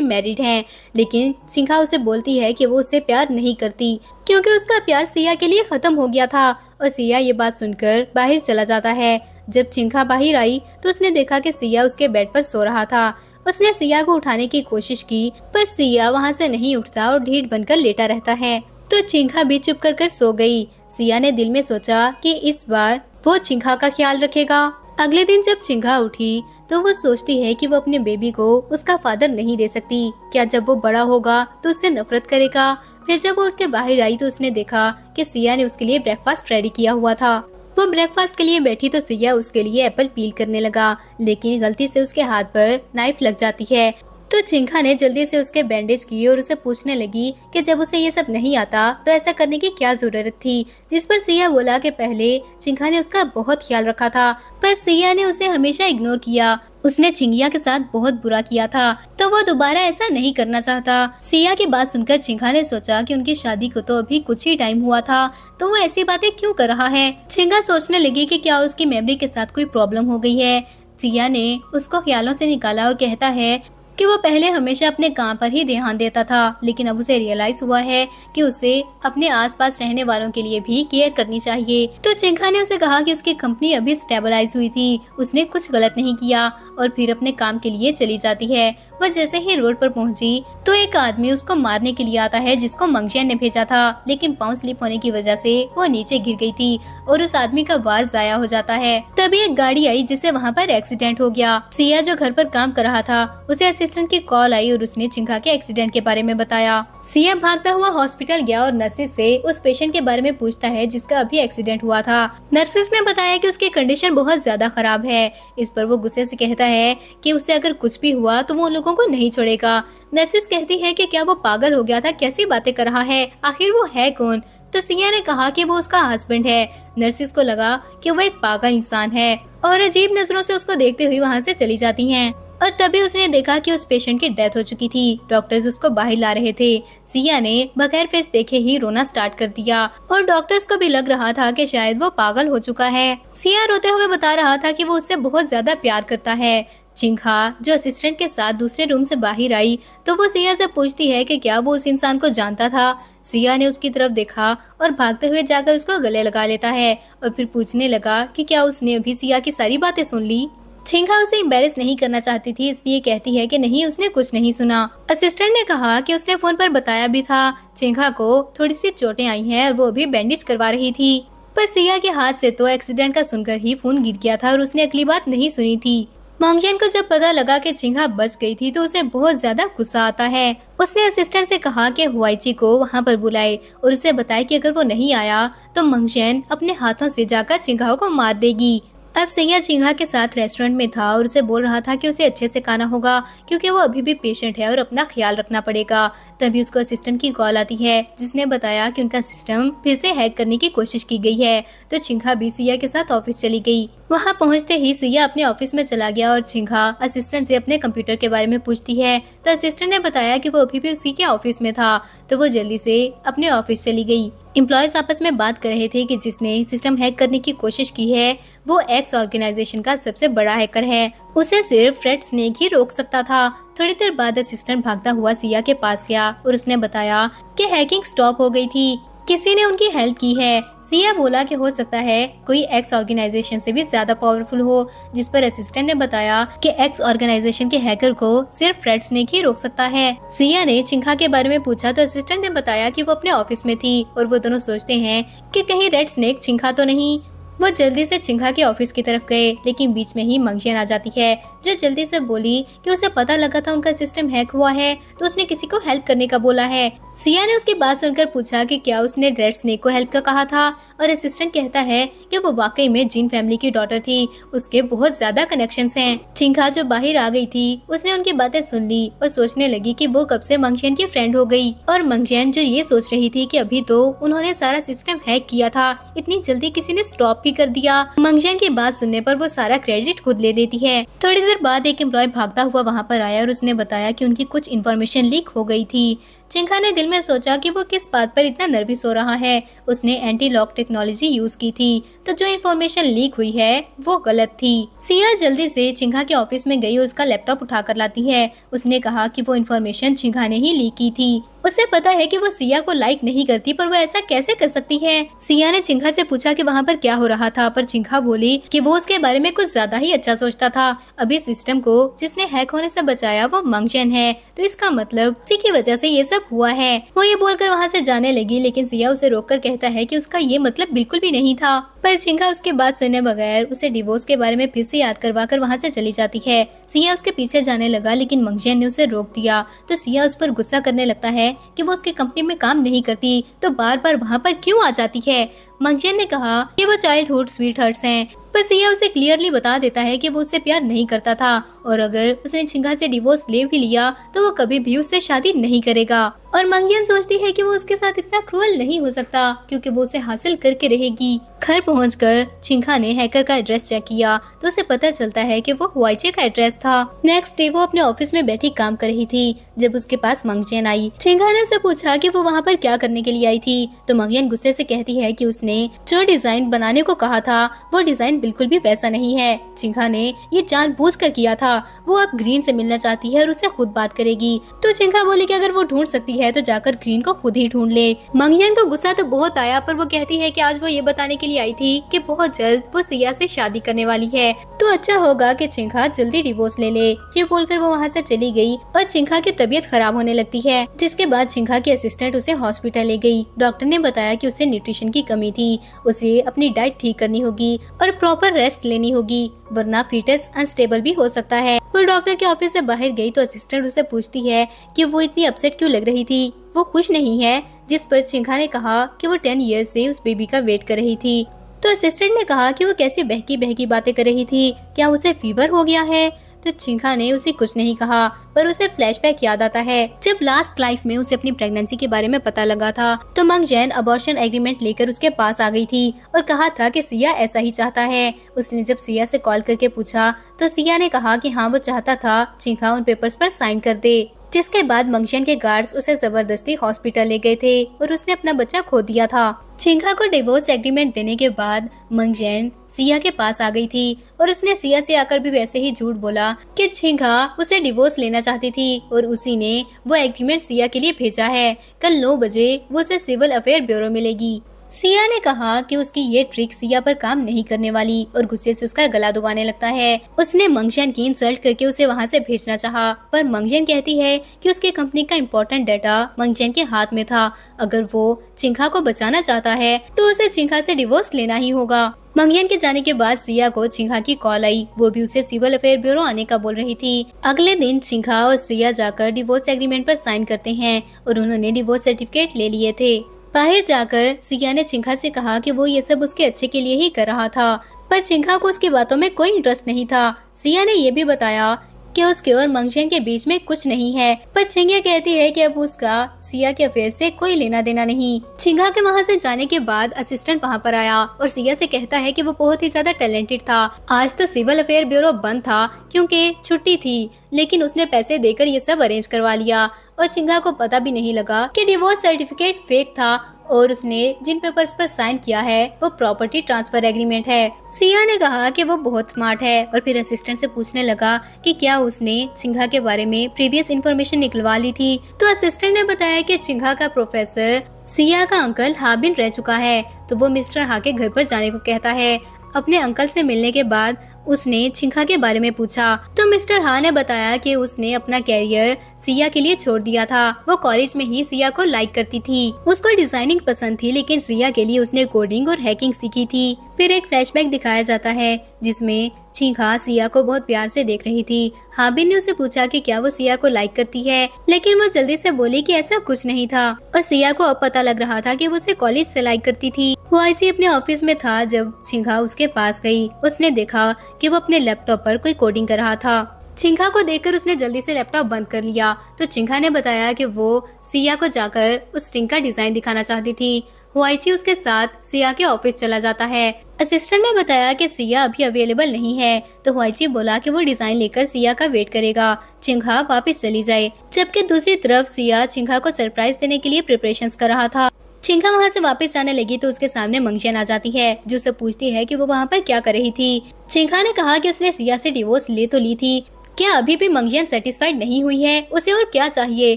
मैरिड हैं। लेकिन चिंघा उसे बोलती है कि वो उससे प्यार नहीं करती क्योंकि उसका प्यार सिया के लिए खत्म हो गया था। और सिया ये बात सुनकर बाहर चला जाता है। जब चिंघा बाहर आई तो उसने देखा कि सिया उसके बेड पर सो रहा था। उसने सिया को उठाने की कोशिश की पर सिया वहाँ से नहीं उठता और ढीठ बनकर लेटा रहता है। तो चिंघा भी चुप कर सो गई। सिया ने दिल में सोचा कि इस बार वो चिंघा का ख्याल रखेगा। अगले दिन जब चिंघा उठी तो वो सोचती है कि वो अपने बेबी को उसका फादर नहीं दे सकती। क्या जब वो बड़ा होगा तो उससे नफरत करेगा। फिर जब वो उठ के बाहर आई तो उसने देखा कि सिया ने उसके लिए ब्रेकफास्ट रेडी किया हुआ था। वो ब्रेकफास्ट के लिए बैठी तो सिया उसके लिए एप्पल पील करने लगा, लेकिन गलती से उसके हाथ पर नाइफ लग जाती है। तो चिंघा ने जल्दी से उसके बैंडेज किए और उसे पूछने लगी कि जब उसे ये सब नहीं आता तो ऐसा करने की क्या जरूरत थी। जिस पर सिया बोला कि पहले चिंघा ने उसका बहुत ख्याल रखा था पर सिया ने उसे हमेशा इग्नोर किया। उसने चिंगिया के साथ बहुत बुरा किया था तो वो दोबारा ऐसा नहीं करना चाहता। सिया की बात सुनकर चिंघा ने सोचा कि उनकी शादी को तो अभी कुछ ही टाइम हुआ था तो वो ऐसी बातें क्यों कर रहा है। चिंगा सोचने लगी कि क्या उसकी मेमोरी के साथ कोई प्रॉब्लम हो गई है। सिया ने उसको ख्यालों से निकाला और कहता है कि वो पहले हमेशा अपने काम पर ही ध्यान देता था, लेकिन अब उसे रियलाइज हुआ है कि उसे अपने आसपास रहने वालों के लिए भी केयर करनी चाहिए। तो चिंघा ने उसे कहा कि उसकी कंपनी अभी स्टेबलाइज हुई थी, उसने कुछ गलत नहीं किया और फिर अपने काम के लिए चली जाती है। वह जैसे ही रोड पर पहुंची तो एक आदमी उसको मारने के लिए आता है जिसको मंगजियन ने भेजा था, लेकिन पाँव स्लिप होने की वजह से वो नीचे गिर गई थी और उस आदमी का वार जाया हो जाता है। तभी एक गाड़ी आई जिससे वहाँ पर एक्सीडेंट हो गया। सिया जो घर पर काम कर रहा था उसे असिस्टेंट की कॉल आई और उसने चिंघा के एक्सीडेंट के बारे में बताया। सिया भागता हुआ हॉस्पिटल गया और नर्सिस से उस पेशेंट के बारे में पूछता है जिसका अभी एक्सीडेंट हुआ था। नर्सिस ने बताया कि उसकी कंडीशन बहुत ज्यादा खराब है। इस पर वो गुस्से से कहता है कि उसे अगर कुछ भी हुआ तो वो उन लोगों को नहीं छोड़ेगा। नर्सिस कहती है कि क्या वो पागल हो गया था, कैसी बातें कर रहा है, आखिर वो है कौन। तो सिया ने कहा कि वो उसका हस्बैंड है। नर्सिस को लगा कि वो एक पागल इंसान है और अजीब नजरों से उसको देखते हुए वहाँ से चली जाती हैं। और तभी उसने देखा कि उस पेशेंट की डेथ हो चुकी थी। डॉक्टर्स उसको बाहर ला रहे थे। सिया ने बगैर फेस देखे ही रोना स्टार्ट कर दिया और डॉक्टर्स को भी लग रहा था कि शायद वो पागल हो चुका है। सिया रोते हुए बता रहा था कि वो उससे बहुत ज्यादा प्यार करता है। चिंघा जो असिस्टेंट के साथ दूसरे रूम से बाहर आई तो वो सिया से पूछती है कि क्या वो उस इंसान को जानता था। सिया ने उसकी तरफ देखा और भागते हुए जाकर उसको गले लगा लेता है और फिर पूछने लगा कि क्या उसने अभी सिया की सारी बातें सुन ली। चिंघा उसे एम्बेरस नहीं करना चाहती थी, इसलिए कहती है कि नहीं, उसने कुछ नहीं सुना। असिस्टेंट ने कहा कि उसने फोन पर बताया भी था। चिंघा को थोड़ी सी चोटें आई हैं और वो अभी बैंडेज करवा रही थी, पर सिया के हाथ से तो एक्सीडेंट का सुनकर ही फोन गिर गया था और उसने अगली बात नहीं सुनी थी। मांगजियन को जब पता लगा कि चिंघा बच गई थी तो उसे बहुत ज्यादा गुस्सा आता है। उसने असिस्टेंट से कहा कि हुआईची को वहाँ पर बुलाए और उसे बताए कि अगर वो नहीं आया तो मांगजियन अपने हाथों से जाकर चिंघा को मार देगी। अब सिया चिंघा के साथ रेस्टोरेंट में था और उसे बोल रहा था कि उसे अच्छे से खाना होगा क्योंकि वो अभी भी पेशेंट है और अपना ख्याल रखना पड़ेगा। तभी उसको असिस्टेंट की कॉल आती है जिसने बताया कि उनका सिस्टम फिर से हैक करने की कोशिश की गई है। तो चिंघा भी सिया के साथ ऑफिस चली गई। वहाँ पहुँचते ही सिया अपने ऑफिस में चला गया और चिंघा असिस्टेंट से अपने कंप्यूटर के बारे में पूछती है। तो असिस्टेंट ने बताया कि वो अभी भी उसी के ऑफिस में था, तो वो जल्दी से अपने ऑफिस चली गई। एम्प्लॉयज आपस में बात कर रहे थे कि जिसने सिस्टम हैक करने की कोशिश की है वो एक्स ऑर्गेनाइजेशन का सबसे बड़ा हैकर है। उसे सिर्फ फ्रेड स्नेक ही रोक सकता था। थोड़ी देर बाद असिस्टेंट भागता हुआ सिया के पास गया और उसने बताया कि हैकिंग स्टॉप हो गई थी, किसी ने उनकी हेल्प की है। सिया बोला कि हो सकता है कोई एक्स ऑर्गेनाइजेशन से भी ज्यादा पावरफुल हो, जिस पर असिस्टेंट ने बताया कि एक्स ऑर्गेनाइजेशन के हैकर को सिर्फ फ्रेड स्नेक ही रोक सकता है। सिया ने चिंखा के बारे में पूछा तो असिस्टेंट ने बताया कि वो अपने ऑफिस में थी और वो दोनों सोचते हैं कि कहीं रेड स्नेक चिंखा तो नहीं। वो जल्दी से चिंखा के ऑफिस की तरफ गए, लेकिन बीच में ही मंगजियान आ जाती है जो जल्दी से बोली कि उसे पता लगा था उनका सिस्टम हैक हुआ है तो उसने किसी को हेल्प करने का बोला है। सिया ने उसकी बात सुनकर पूछा कि क्या उसने रेड स्नेक को हेल्प का कहा था और असिस्टेंट कहता है कि वो वाकई में जिन फैमिली की डॉटर थी, उसके बहुत ज्यादा कनेक्शंस हैं। चिंखा जो बाहर आ गई थी उसने उनकी बातें सुन ली और सोचने लगी कि वो कब से मंगजियान की फ्रेंड हो गई। और मंगजियान जो ये सोच रही थी कि अभी तो उन्होंने सारा सिस्टम हैक किया था, इतनी जल्दी किसी ने स्टॉप भी कर दिया। मंगजियान की बात सुनने पर वो सारा क्रेडिट खुद ले लेती है। थोड़ी देर बाद एक एम्प्लॉय भागता हुआ वहाँ पर आया और उसने बताया कि उनकी कुछ इन्फॉर्मेशन लीक हो गई थी। चिंखा ने दिल में सोचा कि वो किस बात पर इतना नर्वस हो रहा है। उसने एंटी लॉक टेक्नोलॉजी यूज की थी तो जो इन्फॉर्मेशन लीक हुई है वो गलत थी। सिया जल्दी से चिंखा के ऑफिस में गई और उसका लैपटॉप उठा कर लाती है। उसने कहा कि वो इन्फॉर्मेशन चिंखा ने ही लीक की थी। उसे पता है कि वो सिया को लाइक नहीं करती, पर वो ऐसा कैसे कर सकती है। सिया ने चिंखा से पूछा कि वहाँ पर क्या हो रहा था, पर चिंखा बोली कि वो उसके बारे में कुछ ज्यादा ही अच्छा सोचता था। अभी सिस्टम को जिसने हैक होने से बचाया वो मंगजियान है, तो इसका मतलब उसी की वजह से ये सब हुआ है। वो ये बोलकर वहाँ से जाने लगी, लेकिन सिया उसे रोककर कहता है कि उसका ये मतलब बिल्कुल भी नहीं था। पर चिंखा उसके बात सुने बगैर उसे डिवोर्स के बारे में फिर से याद करवा कर वहाँ से चली जाती है। सिया उसके पीछे जाने लगा, लेकिन मंगजियान ने उसे रोक दिया। तो सिया उस पर गुस्सा करने लगता है कि वो उसकी कंपनी में काम नहीं करती तो बार बार वहाँ पर क्यों आ जाती है। मंगजियान ने कहा कि वो चाइल्डहुड स्वीट हार्ट्स हैं, पर सिया उसे क्लियरली बता देता है कि वो उससे प्यार नहीं करता था और अगर उसने चिंखा से डिवोर्स ले भी लिया तो वो कभी भी उससे शादी नहीं करेगा। और मंगजियान सोचती है कि वो उसके साथ इतना क्रूअल नहीं हो सकता क्योंकि वो उसे हासिल करके रहेगी। घर पहुंचकर चिंखा ने हैकर का एड्रेस चेक किया तो उसे पता चलता है कि वो हुआईचे का एड्रेस था। नेक्स्ट डे वो अपने ऑफिस में बैठी काम कर रही थी जब उसके पास मंगजियान आई। चिंखा ने उससे पूछा कि वो वहाँ पर क्या करने के लिए आई थी, तो मंगजियान गुस्से से कहती है कि उसने जो डिजाइन बनाने को कहा था वो डिजाइन बिल्कुल भी वैसा नहीं है। चिंखा ने ये जानबूझकर किया था, वो अब ग्रीन से मिलना चाहती है और उससे खुद बात करेगी। तो चिंखा बोली कि अगर वो ढूंढ सकती है तो जाकर ग्रीन को खुद ही ढूंढ ले। मंगजियान को गुस्सा तो बहुत आया, पर वो कहती है कि आज वो ये बताने के लिए आई थी कि बहुत जल्द वो सिया से शादी करने वाली है, तो अच्छा होगा कि चिंखा जल्दी डिवोर्स ले ले। ये बोलकर वो वहाँ से चली गई और चिंखा की तबीयत खराब होने लगती है, जिसके बाद चिंखा की असिस्टेंट उसे हॉस्पिटल ले गई। डॉक्टर ने बताया कि उसे न्यूट्रिशन की कमी थी, उसे अपनी डाइट ठीक करनी होगी और प्रॉपर रेस्ट लेनी होगी, वरना फीटस अनस्टेबल भी हो सकता है। वो डॉक्टर के ऑफिस से बाहर गई तो असिस्टेंट उसे पूछती है कि वो इतनी अपसेट क्यों लग रही थी, वो खुश नहीं है। जिस पर चिंखा ने कहा कि वो 10 ईयर से उस बेबी का वेट कर रही थी। तो असिस्टेंट ने कहा कि वो कैसी बहकी बहकी बातें कर रही थी, क्या उसे फीवर हो गया है। तो चिंखा ने उसे कुछ नहीं कहा, पर उसे फ्लैशबैक याद आता है जब लास्ट लाइफ में उसे अपनी प्रेगनेंसी के बारे में पता लगा था। तो मंगजियान अबॉर्शन एग्रीमेंट लेकर उसके पास आ गई थी और कहा था कि सिया ऐसा ही चाहता है। उसने जब सिया से कॉल करके पूछा तो सिया ने कहा कि हाँ वो चाहता था चिंखा उन पेपर्स पर साइन कर दे, जिसके बाद मंगजियान के गार्ड्स उसे जबरदस्ती हॉस्पिटल ले गए थे और उसने अपना बच्चा खो दिया था। चिंखा को डिवोर्स एग्रीमेंट देने के बाद मंगजियान सिया के पास आ गई थी और उसने सिया से आकर भी वैसे ही झूठ बोला कि चिंखा उसे डिवोर्स लेना चाहती थी और उसी ने वो एग्रीमेंट सिया के लिए भेजा है। कल 9 बजे वो उसे सिविल अफेयर ब्यूरो मिलेगी। सिया ने कहा कि उसकी ये ट्रिक सिया पर काम नहीं करने वाली और गुस्से से उसका गला दबाने लगता है। उसने मंगजियान की इंसल्ट करके उसे वहाँ से भेजना चाहा, पर मंगजियान कहती है कि उसके कंपनी का इम्पोर्टेंट डाटा मंगजियान के हाथ में था। अगर वो चिंखा को बचाना चाहता है तो उसे चिंखा से डिवोर्स लेना ही होगा। मंगजियान के जाने के बाद सिया को चिंखा की कॉल आई, वो भी उसे सिविल अफेयर ब्यूरो आने का बोल रही थी। अगले दिन चिंखा और सिया जाकर डिवोर्स एग्रीमेंट पर साइन करते हैं और उन्होंने डिवोर्स सर्टिफिकेट ले लिए थे। बाहर जाकर सिया ने चिंखा से कहा कि वो ये सब उसके अच्छे के लिए ही कर रहा था, पर चिंखा को उसकी बातों में कोई इंटरेस्ट नहीं था। सिया ने ये भी बताया कि उसके और मंगजियान के बीच में कुछ नहीं है, पर चिंगा कहती है कि अब उसका सिया के अफेयर से कोई लेना देना नहीं। चिंगा के वहाँ से जाने के बाद असिस्टेंट वहाँ पर आया और सिया से कहता है कि वो बहुत ही ज्यादा टैलेंटेड था। आज तो सिविल अफेयर ब्यूरो बंद था क्योंकि छुट्टी थी, लेकिन उसने पैसे देकर ये सब अरेंज करवा लिया और चिंगा को पता भी नहीं लगा कि डिवोर्स सर्टिफिकेट फेक था और उसने जिन पेपर्स पर साइन किया है वो प्रॉपर्टी ट्रांसफर एग्रीमेंट है। सिया ने कहा कि वो बहुत स्मार्ट है और फिर असिस्टेंट से पूछने लगा कि क्या उसने चिंघा के बारे में प्रीवियस इन्फॉर्मेशन निकलवा ली थी। तो असिस्टेंट ने बताया कि चिंघा का प्रोफेसर सिया का अंकल हाबिन रह चुका है, तो वो मिस्टर हा के घर पर जाने को कहता है। अपने अंकल से मिलने के बाद उसने चिंघा के बारे में पूछा तो मिस्टर हा ने बताया कि उसने अपना कैरियर सिया के लिए छोड़ दिया था। वो कॉलेज में ही सिया को लाइक करती थी, उसको डिजाइनिंग पसंद थी, लेकिन सिया के लिए उसने कोडिंग और हैकिंग सीखी थी। फिर एक फ्लैशबैक दिखाया जाता है जिसमें चिंघा सिया को बहुत प्यार से देख रही थी। हाबिन ने उसे पूछा कि क्या वो सिया को लाइक करती है, लेकिन वो जल्दी से बोली कि ऐसा कुछ नहीं था और सिया को अब पता लग रहा था कि वो उसे कॉलेज से लाइक करती थी। वो आईसी अपने ऑफिस में था जब चिंघा उसके पास गई। उसने देखा कि वो अपने लैपटॉप पर कोई कोडिंग कर रहा था। चिंघा को देखकर उसने जल्दी से लैपटॉप बंद कर लिया। तो चिंघा ने बताया कि वो सिया को जाकर उस रिंग का डिजाइन दिखाना चाहती थी। हुआईची उसके साथ सिया के ऑफिस चला जाता है। असिस्टेंट ने बताया कि सिया अभी अवेलेबल नहीं है, तो हुआईची बोला कि वो डिजाइन लेकर सिया का वेट करेगा, चिंघा वापस चली जाए। जबकि दूसरी तरफ सिया चिंघा को सरप्राइज देने के लिए प्रिपरेशंस कर रहा था। चिंघा वहाँ से वापस जाने लगी तो उसके सामने मंगजियान आ जाती है, जो उसे पूछती है कि वो वहाँ पर क्या कर रही थी। चिंघा ने कहा कि उसने सिया से डिवोर्स ले तो ली थी, क्या अभी भी मंगजियान सेटिस्फाइड नहीं हुई है, उसे और क्या चाहिए।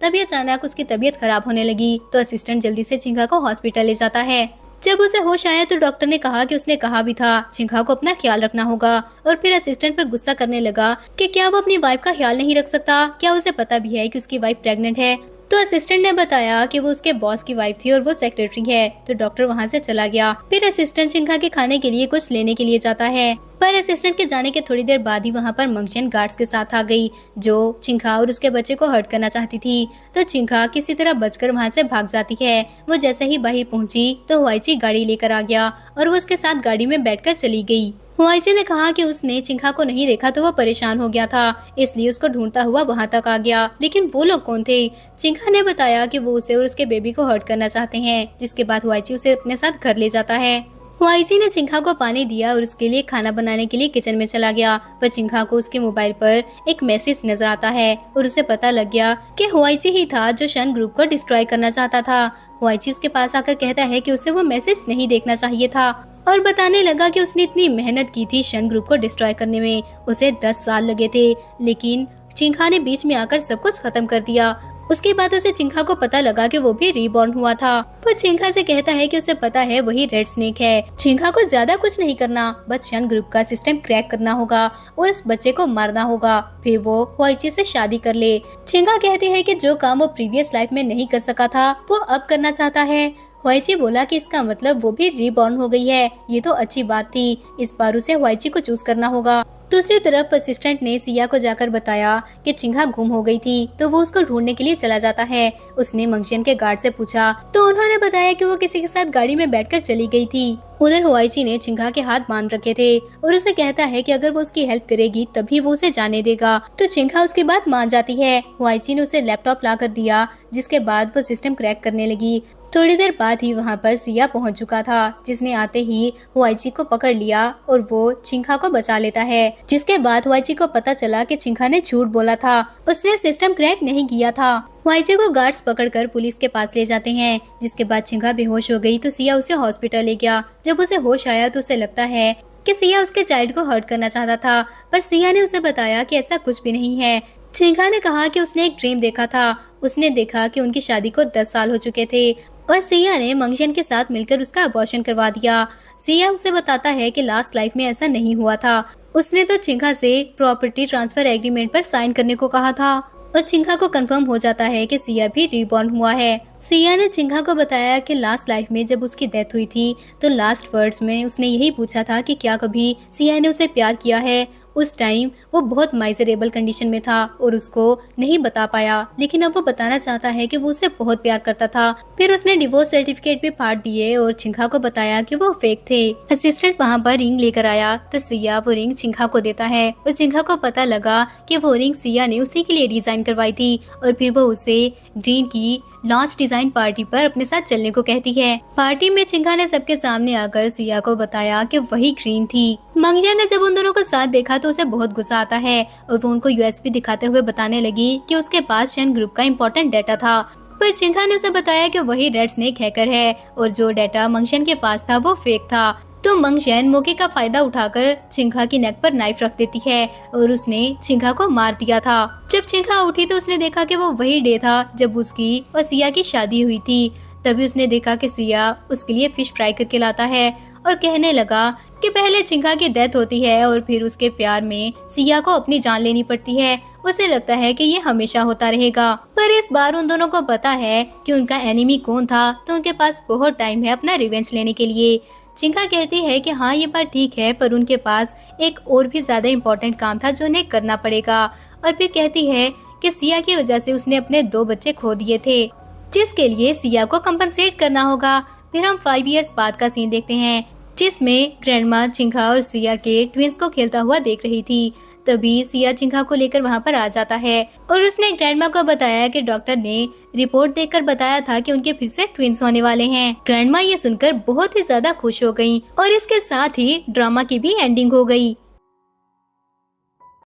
तभी अचानक उसकी तबीयत खराब होने लगी तो असिस्टेंट जल्दी से चिंघा को हॉस्पिटल ले जाता है। जब उसे होश आया तो डॉक्टर ने कहा कि उसने कहा भी था चिंघा को अपना ख्याल रखना होगा, और फिर असिस्टेंट पर गुस्सा करने लगा कि क्या वो अपनी वाइफ का ख्याल नहीं रख सकता, क्या उसे पता भी है कि उसकी वाइफ प्रेग्नेंट है। तो असिस्टेंट ने बताया कि वो उसके बॉस की वाइफ थी और वो सेक्रेटरी है। तो डॉक्टर वहाँ से चला गया। फिर असिस्टेंट चिंघा के खाने के लिए कुछ लेने के लिए जाता है, पर असिस्टेंट के जाने के थोड़ी देर बाद ही वहाँ पर मंगजियान गार्ड्स के साथ आ गई, जो चिंघा और उसके बच्चे को हर्ट करना चाहती थी। तो चिंघा किसी तरह बचकर वहाँ से भाग जाती है। वो जैसे ही बाहर पहुँची तो हुआईची गाड़ी लेकर आ गया और वो उसके साथ गाड़ी में बैठकर चली गई। हुआईची ने कहा कि उसने चिंघा को नहीं देखा तो वो परेशान हो गया था, इसलिए उसको ढूंढता हुआ वहाँ तक आ गया। लेकिन वो लोग कौन थे? चिंघा ने बताया कि वो उसे और उसके बेबी को हर्ट करना चाहते हैं, जिसके बाद हुआईची उसे अपने साथ घर ले जाता है। हुआईची ने चिंघा को पानी दिया और उसके लिए खाना बनाने के लिए किचन में चला गया, पर चिंघा को उसके मोबाइल पर एक मैसेज नजर आता है और उसे पता लग गया कि हुआईची ही था जो शन ग्रुप को डिस्ट्रॉय करना चाहता था। हुआईची उसके पास आकर कहता है कि उसे वो मैसेज नहीं देखना चाहिए था और बताने लगा कि उसने इतनी मेहनत की थी शन ग्रुप को डिस्ट्रॉय करने में, उसे 10 साल लगे थे, लेकिन चिंघा ने बीच में आकर सब कुछ खत्म कर दिया। उसके बाद उसे चिंघा को पता लगा कि वो भी रीबॉर्न हुआ था। वो चिंघा से कहता है कि उसे पता है वही रेड स्नेक है। चिंघा को ज्यादा कुछ नहीं करना, बस शन ग्रुप का सिस्टम क्रैक करना होगा और इस बच्चे को मारना होगा, फिर वो हुआईची से शादी कर ले। चिंघा कहती है कि जो काम वो प्रीवियस लाइफ में नहीं कर सका था वो अब करना चाहता है। हुआईची बोला कि इसका मतलब वो भी रीबॉर्न हो गई है, ये तो अच्छी बात थी, इस बार उसे हुआईची को चूज करना होगा। दूसरी तरफ असिस्टेंट ने सिया को जाकर बताया कि चिंघा गुम हो गई थी, तो वो उसको ढूंढने के लिए चला जाता है। उसने मंगजियान के गार्ड से पूछा तो उन्होंने बताया कि वो किसी के साथ गाड़ी में बैठकर चली गई थी। उधर हुआईची ने चिंघा के हाथ बांध रखे थे और उसे कहता है कि अगर वो उसकी हेल्प करेगी तभी वो उसे जाने देगा। तो चिंघा उसकी बात मान जाती है। हुआईची ने उसे लैपटॉप ला कर दिया, जिसके बाद वो सिस्टम क्रैक करने लगी। थोड़ी देर बाद ही वहाँ पर सिया पहुँच चुका था, जिसने आते ही हुआईची को पकड़ लिया और वो चिंघा को बचा लेता है। जिसके बाद हुआईची को पता चला कि चिंघा ने झूठ बोला था, उसने सिस्टम क्रैक नहीं किया था। हुआईची को गार्ड्स पकड़कर पुलिस के पास ले जाते हैं, जिसके बाद चिंघा बेहोश हो गई तो सिया उसे हॉस्पिटल ले गया। जब उसे होश आया तो उसे लगता है कि सिया उसके चाइल्ड को हर्ट करना चाहता था, पर सिया ने उसे बताया कि ऐसा कुछ भी नहीं है। चिंघा ने कहा कि उसने एक ड्रीम देखा था, उसने देखा कि उनकी शादी को 10 साल हो चुके थे और सिया ने मंगजियान के साथ मिलकर उसका अबॉर्शन करवा दिया। सिया उसे बताता है कि लास्ट लाइफ में ऐसा नहीं हुआ था, उसने तो चिंघा से प्रॉपर्टी ट्रांसफर एग्रीमेंट पर साइन करने को कहा था और चिंघा को कंफर्म हो जाता है कि सिया भी रीबॉर्न हुआ है। सिया ने चिंघा को बताया कि लास्ट लाइफ में जब उसकी डेथ हुई थी तो लास्ट वर्ड्स में उसने यही पूछा था कि क्या कभी सिया ने उसे प्यार किया है। उस टाइम वो बहुत माइजरेबल कंडीशन में था और उसको नहीं बता पाया, लेकिन अब वो बताना चाहता है कि वो उसे बहुत प्यार करता था। फिर उसने डिवोर्स सर्टिफिकेट भी फाड़ दिए और चिंघा को बताया कि वो फेक थे। असिस्टेंट वहाँ पर रिंग लेकर आया तो सिया वो रिंग चिंघा को देता है और चिंघा को पता लगा कि वो रिंग सिया ने उसी के लिए डिजाइन करवाई थी और फिर वो उसे ड्रीम की लॉन्च डिजाइन पार्टी पर अपने साथ चलने को कहती है। पार्टी में चिंघा ने सबके सामने आकर सिया को बताया कि वही ग्रीन थी। मंगजियान ने जब उन दोनों को साथ देखा तो उसे बहुत गुस्सा आता है और वो उनको यूएसबी दिखाते हुए बताने लगी कि उसके पास शन ग्रुप का इम्पोर्टेंट डाटा था पर चिंगा ने उसे बताया कि वही रेड स्नेक हैकर है और जो डेटा मंगशन के पास था वो फेक था। तो मंगशन मौके का फायदा उठाकर चिंगा की नेक पर नाइफ रख देती है और उसने चिंगा को मार दिया था। जब चिंगा उठी तो उसने देखा कि वो वही डे था जब उसकी और सिया की शादी हुई थी। तभी उसने देखा कि सिया उसके लिए फिश फ्राई करके लाता है और कहने लगा कि पहले चिंगा की डेथ होती है और फिर उसके प्यार में सिया को अपनी जान लेनी पड़ती है। उसे लगता है कि ये हमेशा होता रहेगा, पर इस बार उन दोनों को पता है कि उनका एनिमी कौन था, तो उनके पास बहुत टाइम है अपना रिवेंज लेने के लिए। चिंगा कहती है कि हाँ ये बात ठीक है, पर उनके पास एक और भी ज्यादा इम्पोर्टेंट काम था जो उन्हें करना पड़ेगा। और फिर कहती है कि सिया की वजह से उसने अपने 2 बच्चे खो दिए थे, जिसके लिए सिया को कंपनसेट करना होगा। फिर हम 5 इयर्स बाद का सीन देखते हैं जिसमें ग्रैंडमा चिंगा और सिया के ट्विंस को खेलता हुआ देख रही थी। तभी सिया चिंगा को लेकर वहाँ पर आ जाता है और उसने ग्रैंडमा को बताया कि डॉक्टर ने रिपोर्ट देखकर बताया था कि उनके फिर से ट्विंस होने वाले हैं। ग्रैंडमा ये सुनकर बहुत ही ज्यादा खुश हो गयी और इसके साथ ही ड्रामा की भी एंडिंग हो गयी।